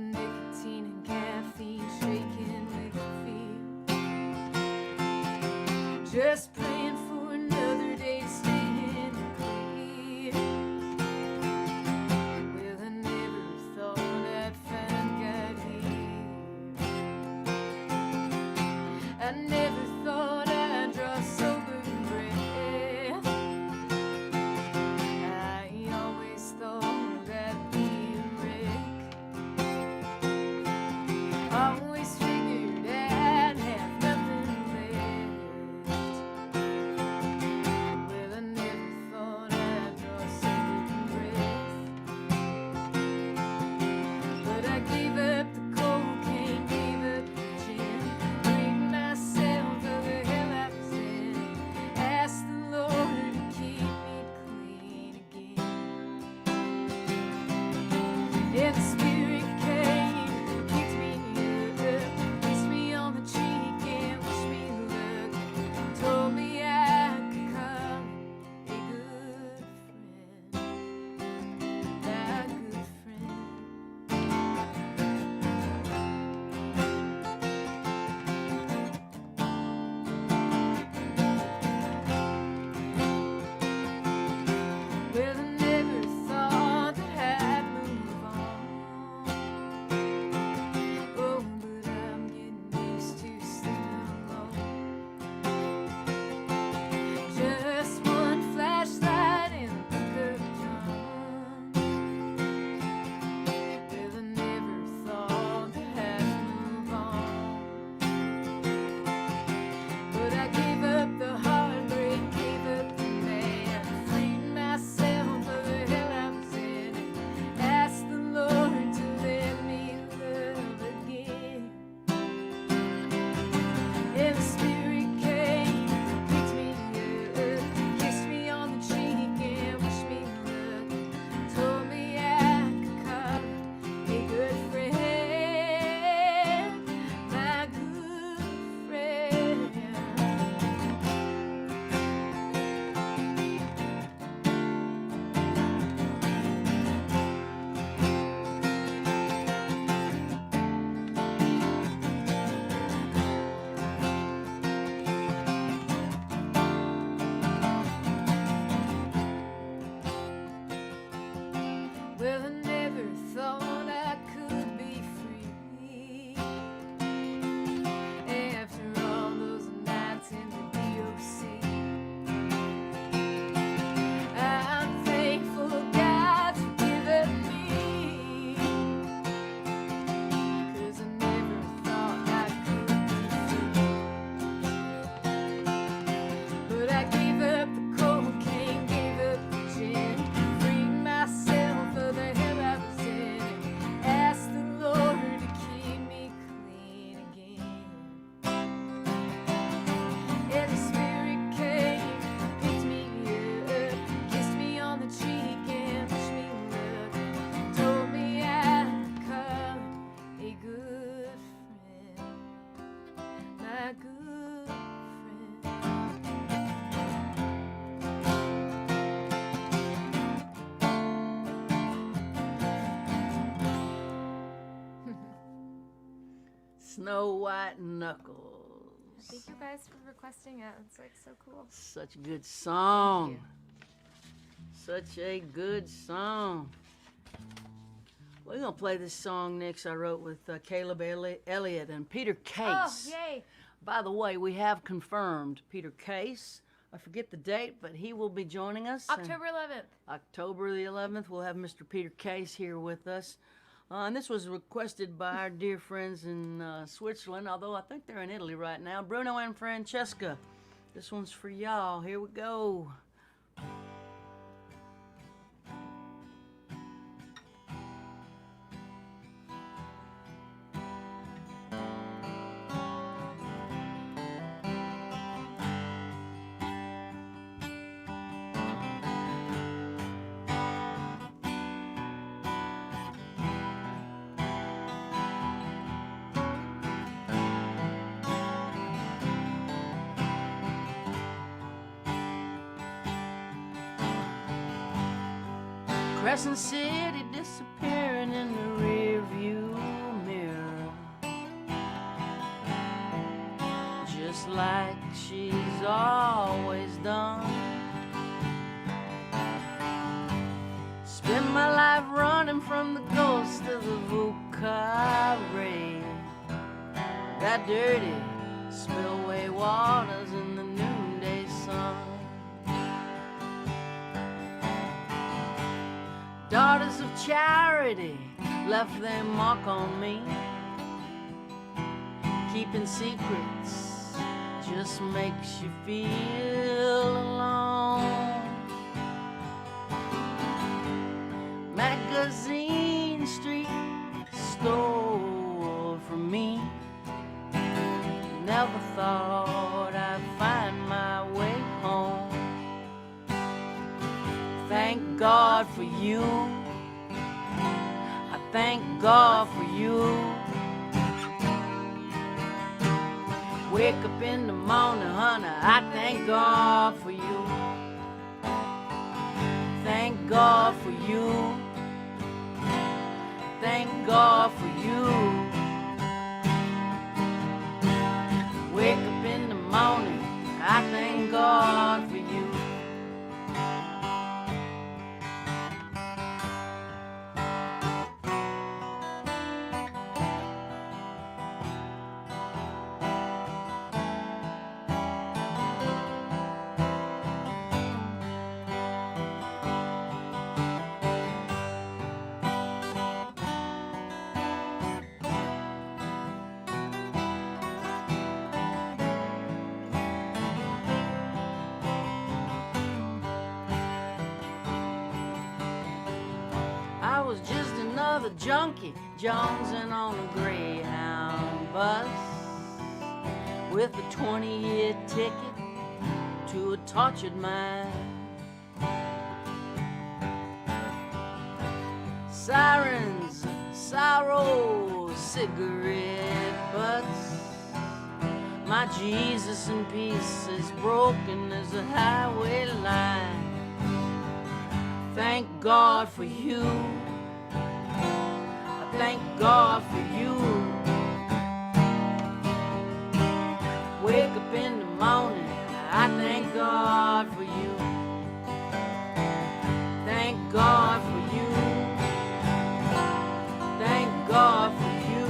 just praying for another day to stay in clear. Well, I never thought I'd find God here. I never thought I'd draw sober breath. I always thought I'd be a wreck. Always figured I'd have nothing left. Well, I never thought I'd draw sober breath. But I gave up the cocaine, gave up the gin, freed myself of the hell I was in. Asked the Lord to keep me clean again. And the Spirit came, picked me up, kissed me on the cheek and wished me luck. Told me I could call a good friend, my good friend. Well, I never thought that I'd move on. Oh, but I'm getting used to staying alone. Just one flashlight and a book of John. Well, I never thought that I'd move on. But I gave up the heartbreak, gave up the man, freed myself of the hell I was in, asked the Lord to let me love again. And the Spirit came, picked me up, kissed me on the cheek and wished me luck. Told me I could call a good friend, my good friend. Well, I never thought I could be free after all those nights in the DOC. I'm thankful God's forgiven me, 'cause I never thought I could be free. But I gave up the cocaine, gave up the gin, freed myself of the hell I was in, asked the Lord to keep me clean again. And the Spirit came, picked me up, kissed me on the cheek and wished me luck. Told me I could call a good friend, my good friend. Snow White Knuckles. Thank you guys for requesting it. It's like so cool. Such a good song. Such a good song. We're going to play this song next I wrote with Caleb Elliott and Peter Case. Oh, yay. By the way, we have confirmed Peter Case. I forget the date, but he will be joining us. and October 11th. October the 11th, we'll have Mr. Peter Case here with us. And this was requested by our dear friends in Switzerland, although I think they're in Italy right now. Bruno and Francesca. This one's for y'all. Here we go. Crescent City disappearing in the rearview mirror, just like she's always close to the Vucare, that dirty spillway waters in the noonday sun. Daughters of charity left their mark on me. Keeping secrets just makes you feel alone. Magazine Street stole from me. Never thought I'd find my way home. Thank God for you. I thank God for you. Wake up in the morning, honey, I thank God for you. Thank God for you. Thank God for you. Wake up in the morning, I thank God for you. I was just another junkie jonesing on a Greyhound bus with a 20-year ticket to a tortured mind. Sirens, sorrow, cigarette butts. My Jesus in pieces, broken as a highway line. Thank God for you. I thank God for you. Wake up in the morning, I thank God for you. Thank God for you. Thank God for you.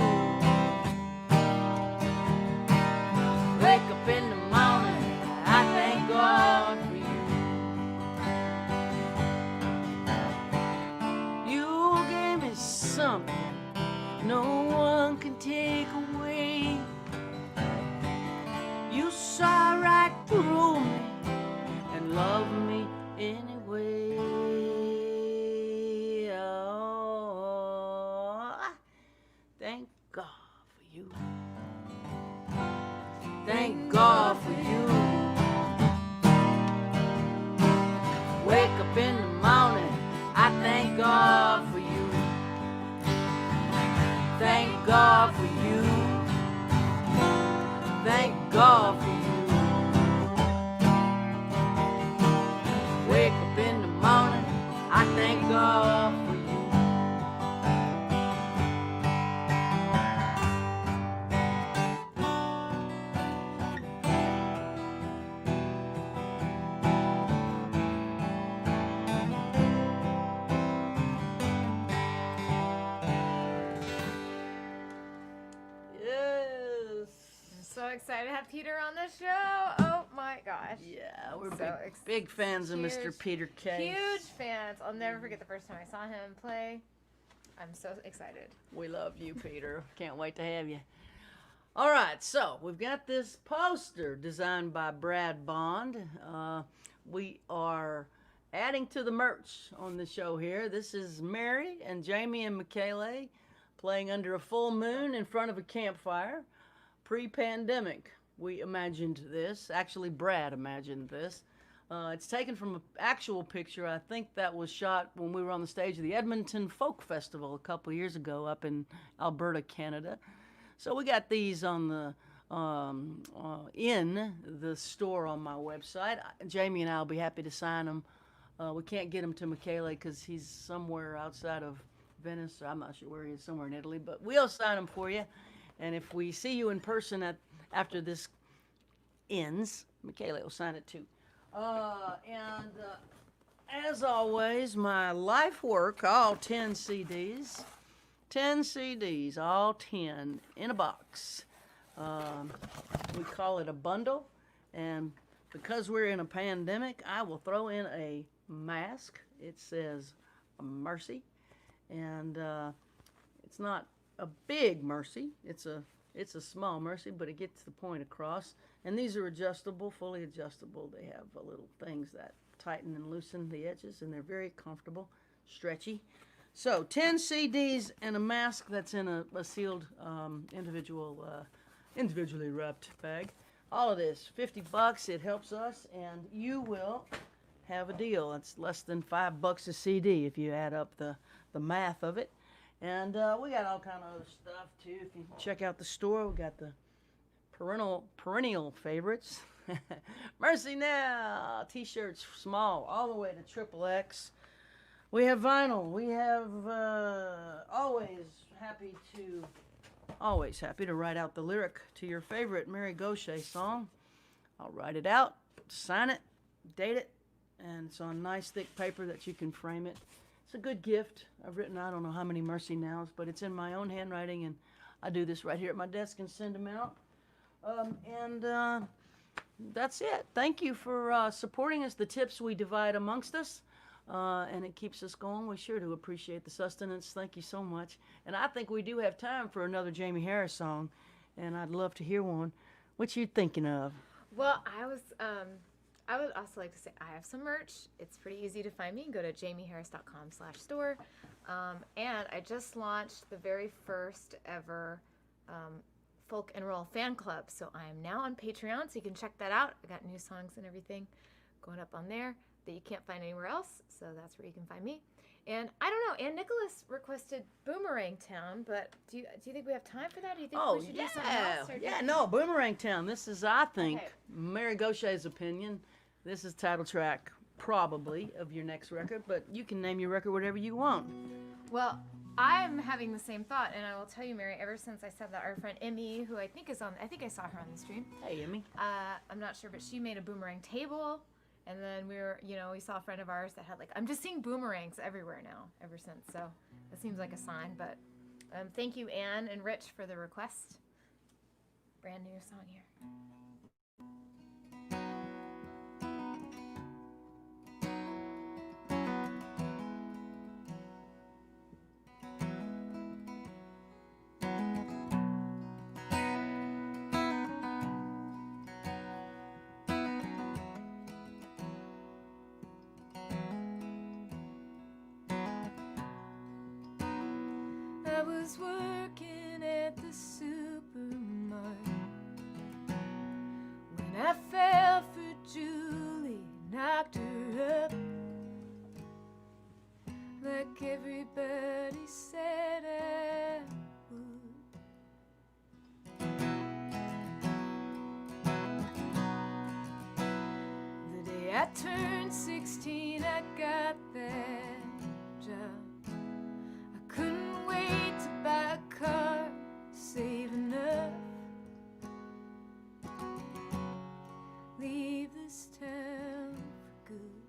Wake up in the morning, I thank God for you. Something no one can take away. You saw right through me and loved me anyway. Oh, thank God for you. Thank God for you. Wake up in the morning, I thank God for you. Thank God for you. Thank God for you. Wake up in the morning, I thank God for you. So excited to have Peter on the show. Oh my gosh. Yeah, we're So big fans of Mr. Peter Case. Huge fans. I'll never forget the first time I saw him play. I'm so excited. We love you, Peter. Can't wait to have you. All right, so we've got this poster designed by Brad Bond. We are adding to the merch on the show here. This is Mary and Jaimee and Michele playing under a full moon in front of a campfire. Pre-pandemic, we imagined this. Actually, Brad imagined this. It's taken from an actual picture. I think that was shot when we were on the stage of the Edmonton Folk Festival a couple years ago up in Alberta, Canada. So we got these on the in the store on my website. Jaimee and I will be happy to sign them. We can't get them to Michele because he's somewhere outside of Venice. I'm not sure where he is, somewhere in Italy, but we'll sign them for you. And if we see you in person after this ends, Michele will sign it too. As always, my life work, all 10 CDs, 10 CDs, all 10 in a box. We call it a bundle, and because we're in a pandemic, I will throw in a mask. It says Mercy, and it's not a big Mercy. It's a small Mercy, but it gets the point across. And these are adjustable, fully adjustable. They have little things that tighten and loosen the edges, and they're very comfortable, stretchy. So 10 CDs and a mask that's in a sealed individually wrapped bag. All of this, $50. It helps us, and you will have a deal. It's less than $5 a CD if you add up the math of it. And we got all kind of other stuff too. If you check out the store, we got the perennial favorites. Mercy Now t-shirts, small all the way to XXX. We have vinyl. We have always happy to write out the lyric to your favorite Mary Gauthier song. I'll write it out, sign it, date it, and it's on nice thick paper that you can frame it. It's a good gift. I've written I don't know how many Mercy Nows, but it's in my own handwriting, and I do this right here at my desk and send them out. That's it. Thank you for supporting us. The tips we divide amongst us, and it keeps us going. We sure do appreciate the sustenance. Thank you so much. And I think we do have time for another Jaimee Harris song, and I'd love to hear one. What you thinking of? Well, I would also like to say I have some merch. It's pretty easy to find me. Go to jaimeharris.com/store. And I just launched the very first ever folk and roll fan club. So I am now on Patreon, so you can check that out. I got new songs and everything going up on there that you can't find anywhere else. So that's where you can find me. And I don't know, Ann Nicholas requested Boomerang Town, but do you think we have time for that? Do you think we should do something else? No, Boomerang Town. This is, I think, Mary Gauthier's opinion. This is title track, probably, of your next record, but you can name your record whatever you want. Well, I'm having the same thought, and I will tell you, Mary, ever since I said that, our friend Emmy, who I think I saw her on the stream. Hey, Emmy. I'm not sure, but she made a boomerang table, and then we saw a friend of ours that had I'm just seeing boomerangs everywhere now, ever since, so that seems like a sign, but thank you, Ann and Rich, for the request. Brand new song here. I was working at the supermarket when I fell for Julie, knocked her up like everybody said I would. The day I turned 16, I got that job. I couldn't wait to buy a car, save enough, leave this town for good.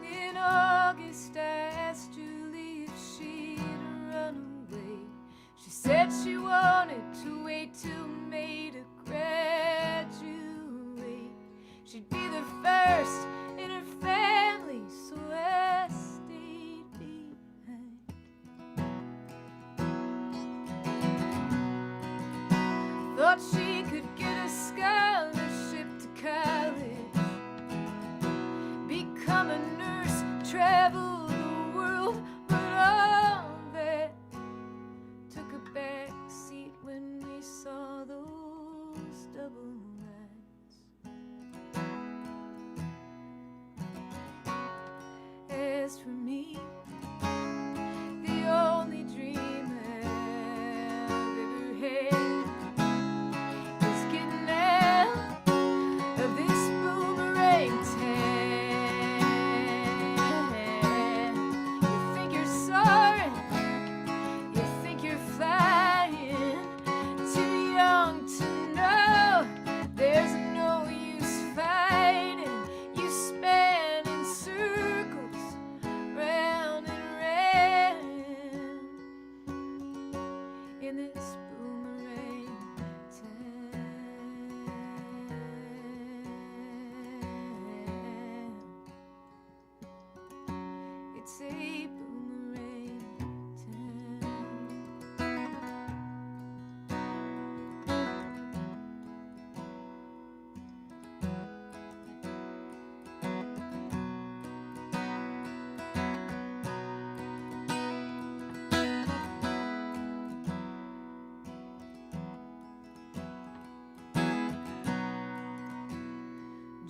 In August, I asked Julie if she'd run away. She said she wanted to wait till May to graduate. She'd be the first in her family, so I stayed behind. Thought she could get a scholarship to college, become a nurse, travel the world, but all that took a back seat when we saw those double lines. As for me, the only dream I've ever had is getting out of this boomerang town.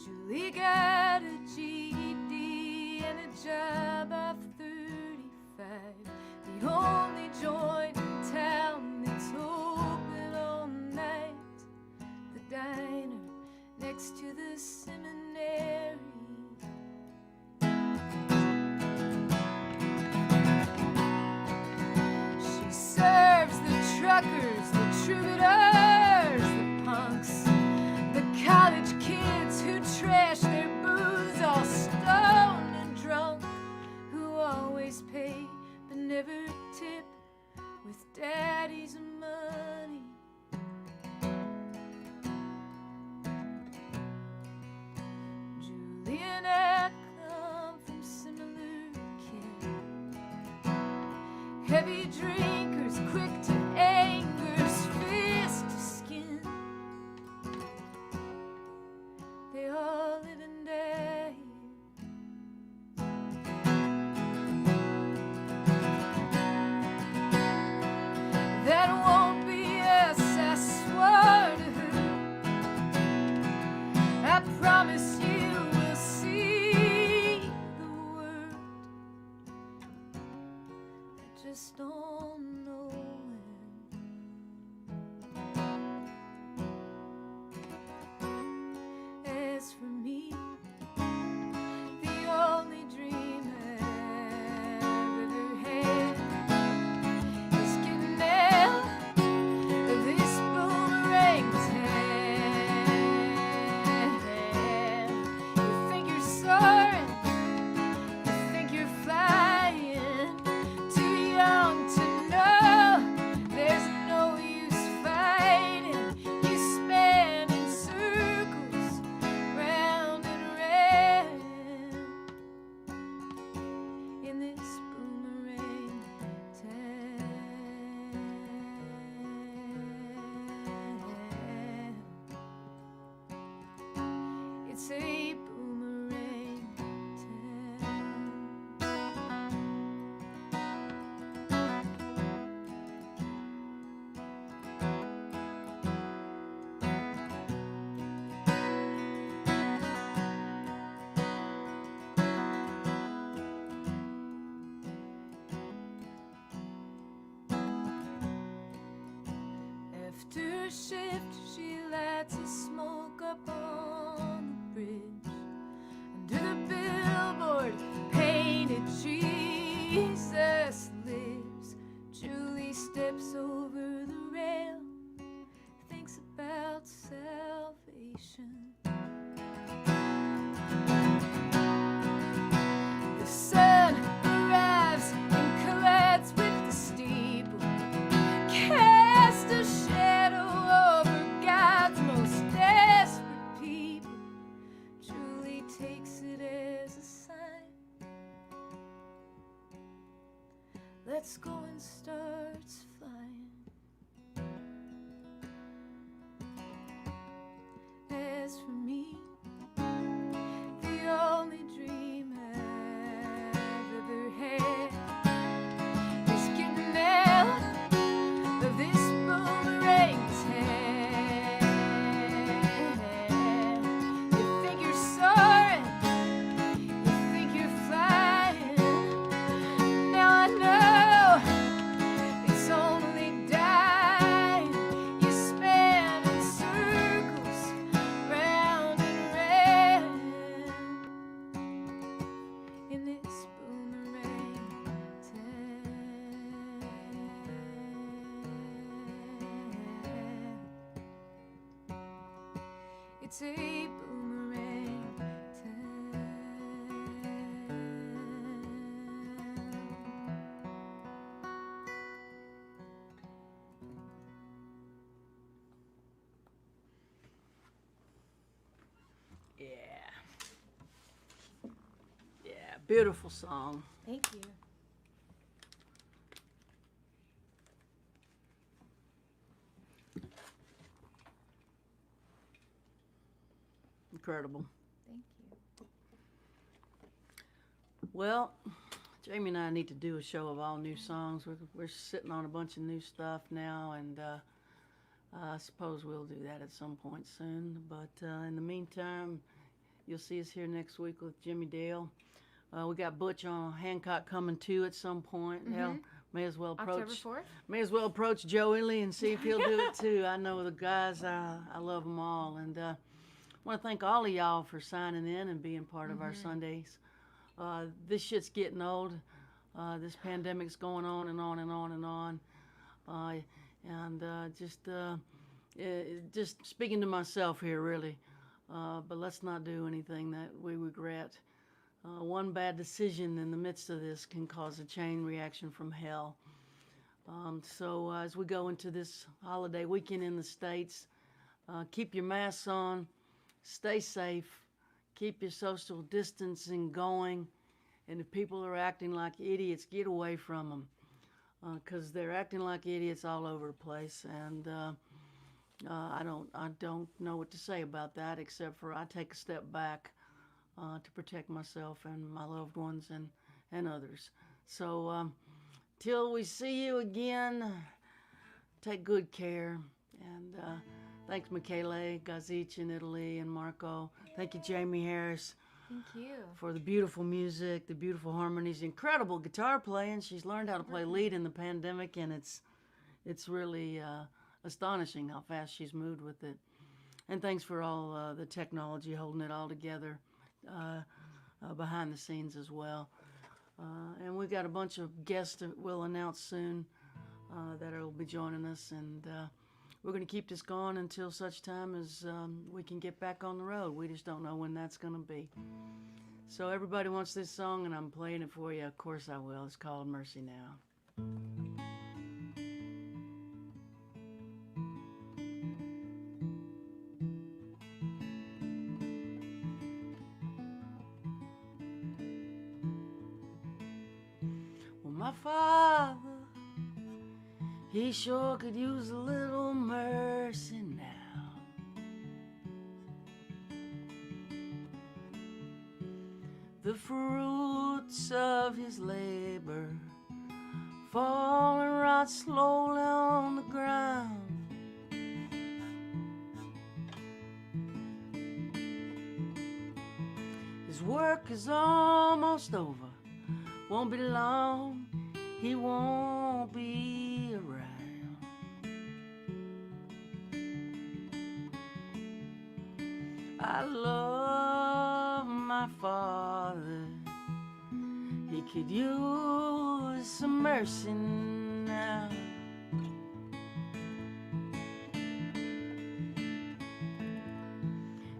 Julie got a GED and a job of 35. The only joint in town that's open all night. The diner next to the seminary. She serves the truckers, the troubadours, the punks, the college kids who trash their booze, all stoned and drunk, who always pay but never tip with daddy's money. Julie and I come from similar kin, heavy drinkers, quick to anger's fist to skin. They all live and die here. That won't be us, I swore to her. I promise you we'll see the world. I just don't know when. As for me, the only dream I've ever had is getting out of this boomerang town. You think you're soaring, you think you're flying, too young to know there's no use fighting. You spin in circles, round and round, in this boomerang town. It's a boomerang town. After shift, she lights a smoke up on the bridge. Under the billboard, painted Jesus lives. Julie steps over the rail, thinks about salvation. The sun arrives and collides with the steeple, cast a shadow over God's most desperate people. Julie takes it as a sign. Let's go and starts flying. As for me, the only dream I've ever had is getting out of this boomerang town. You think you're soaring, you think you're flying. Now I know it's only dying. You spin in circles, round and round, in this boomerang town. It's a boomerang town. Yeah. Yeah, beautiful song. Thank you. Incredible. Thank you. Well, Jaimee and I need to do a show of all new songs. We're sitting on a bunch of new stuff now, and I suppose we'll do that at some point soon. But in the meantime, You'll see us here next week with Jimmy Dale. We got Butch on Hancock coming too at some point. Hell, may as well October approach 4th. may as well approach Joey Lee and see if he'll do it too. I know the guys. I love them all, and I want to thank all of y'all for signing in and being part of our Sundays. This shit's getting old. This pandemic's going on and on and on and on. Just speaking to myself here, really. But let's not do anything that we regret. One bad decision in the midst of this can cause a chain reaction from hell. So as we go into this holiday weekend in the States, keep your masks on, stay safe, keep your social distancing going, and if people are acting like idiots, get away from them, because they're acting like idiots all over the place, and I don't know what to say about that, except for I take a step back to protect myself and my loved ones and others. So till we see you again, take good care. And thanks, Michele, Gazich in Italy, and Marco. Thank you, Jaimee Harris, Thank you. for the beautiful music, the beautiful harmonies, incredible guitar playing. She's learned how to play lead in the pandemic, and it's really astonishing how fast she's moved with it. And thanks for all the technology holding it all together behind the scenes as well. And we've got a bunch of guests that we'll announce soon that will be joining us, and we're going to keep this going until such time as we can get back on the road. We just don't know when that's going to be. So everybody wants this song, and I'm playing it for you. Of course I will. It's called Mercy Now. My father, he sure could use a little mercy now. The fruits of his labor fall and rot slowly on the ground. His work is almost over. Won't be long, he won't be around. I love my father. He could use some mercy now.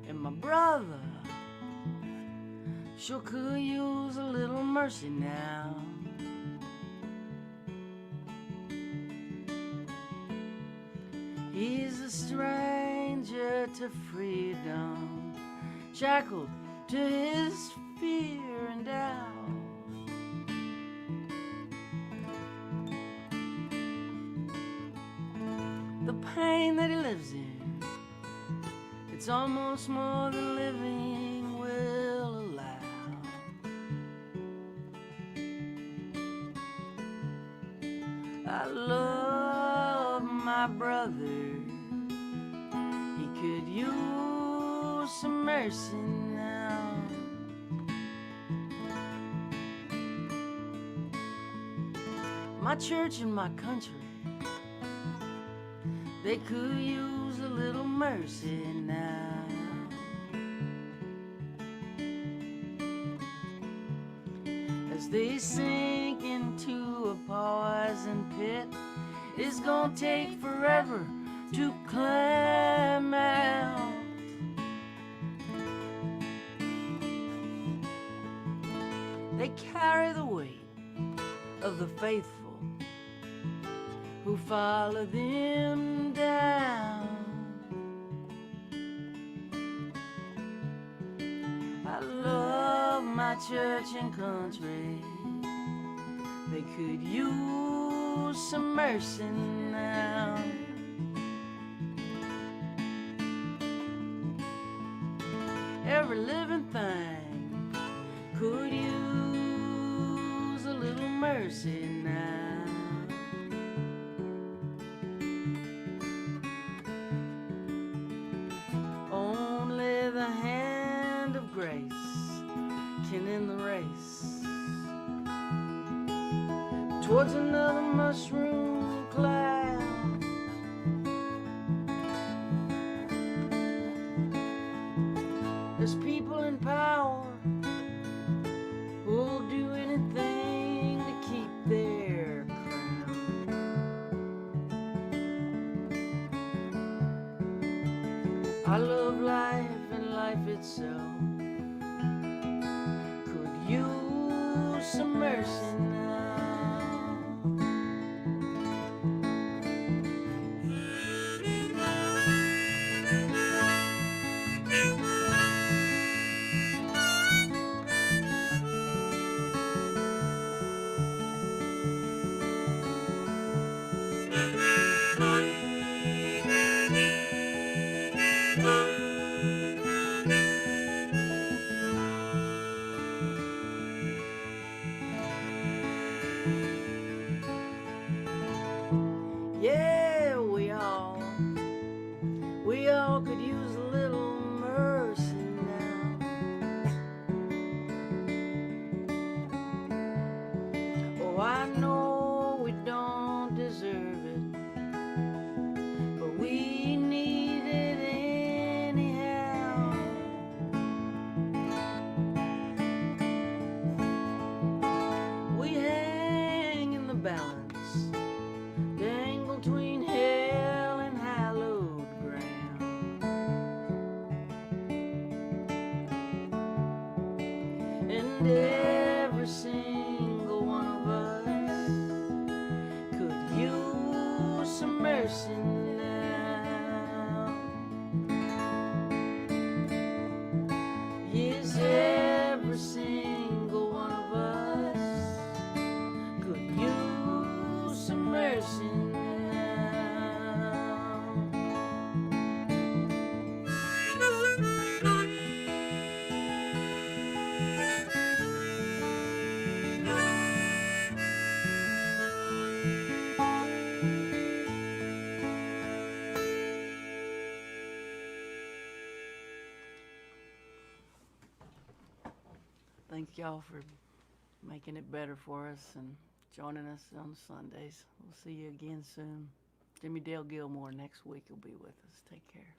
And my brother sure could use a little mercy now. He's a stranger to freedom, shackled to his fear and doubt. The pain that he lives in, it's almost more than living will allow. I love my brother. He could use some mercy now. My church and my country, they could use a little mercy now. As they sink into a poison pit, it's gonna take forever to climb out. They carry the weight of the faithful who follow them down. I love my church and country. They could use some mercy now. Every living thing could use a little mercy now. Only the hand of grace second in the race towards another mushroom cloud. There's people in power who'll do anything to keep their crown. I love life and life itself could use some mercy now. Yeah, we all could use a little mercy now. Oh, I know we don't deserve it, but we need it anyhow. We hang in the balance, dangle between hell and hallowed ground. And every single one of us could use some mercy now. Yes, every single one of us could use some mercy now. Thank y'all for making it better for us and joining us on Sundays. We'll see you again soon. Jimmy Dale Gilmore next week will be with us. Take care.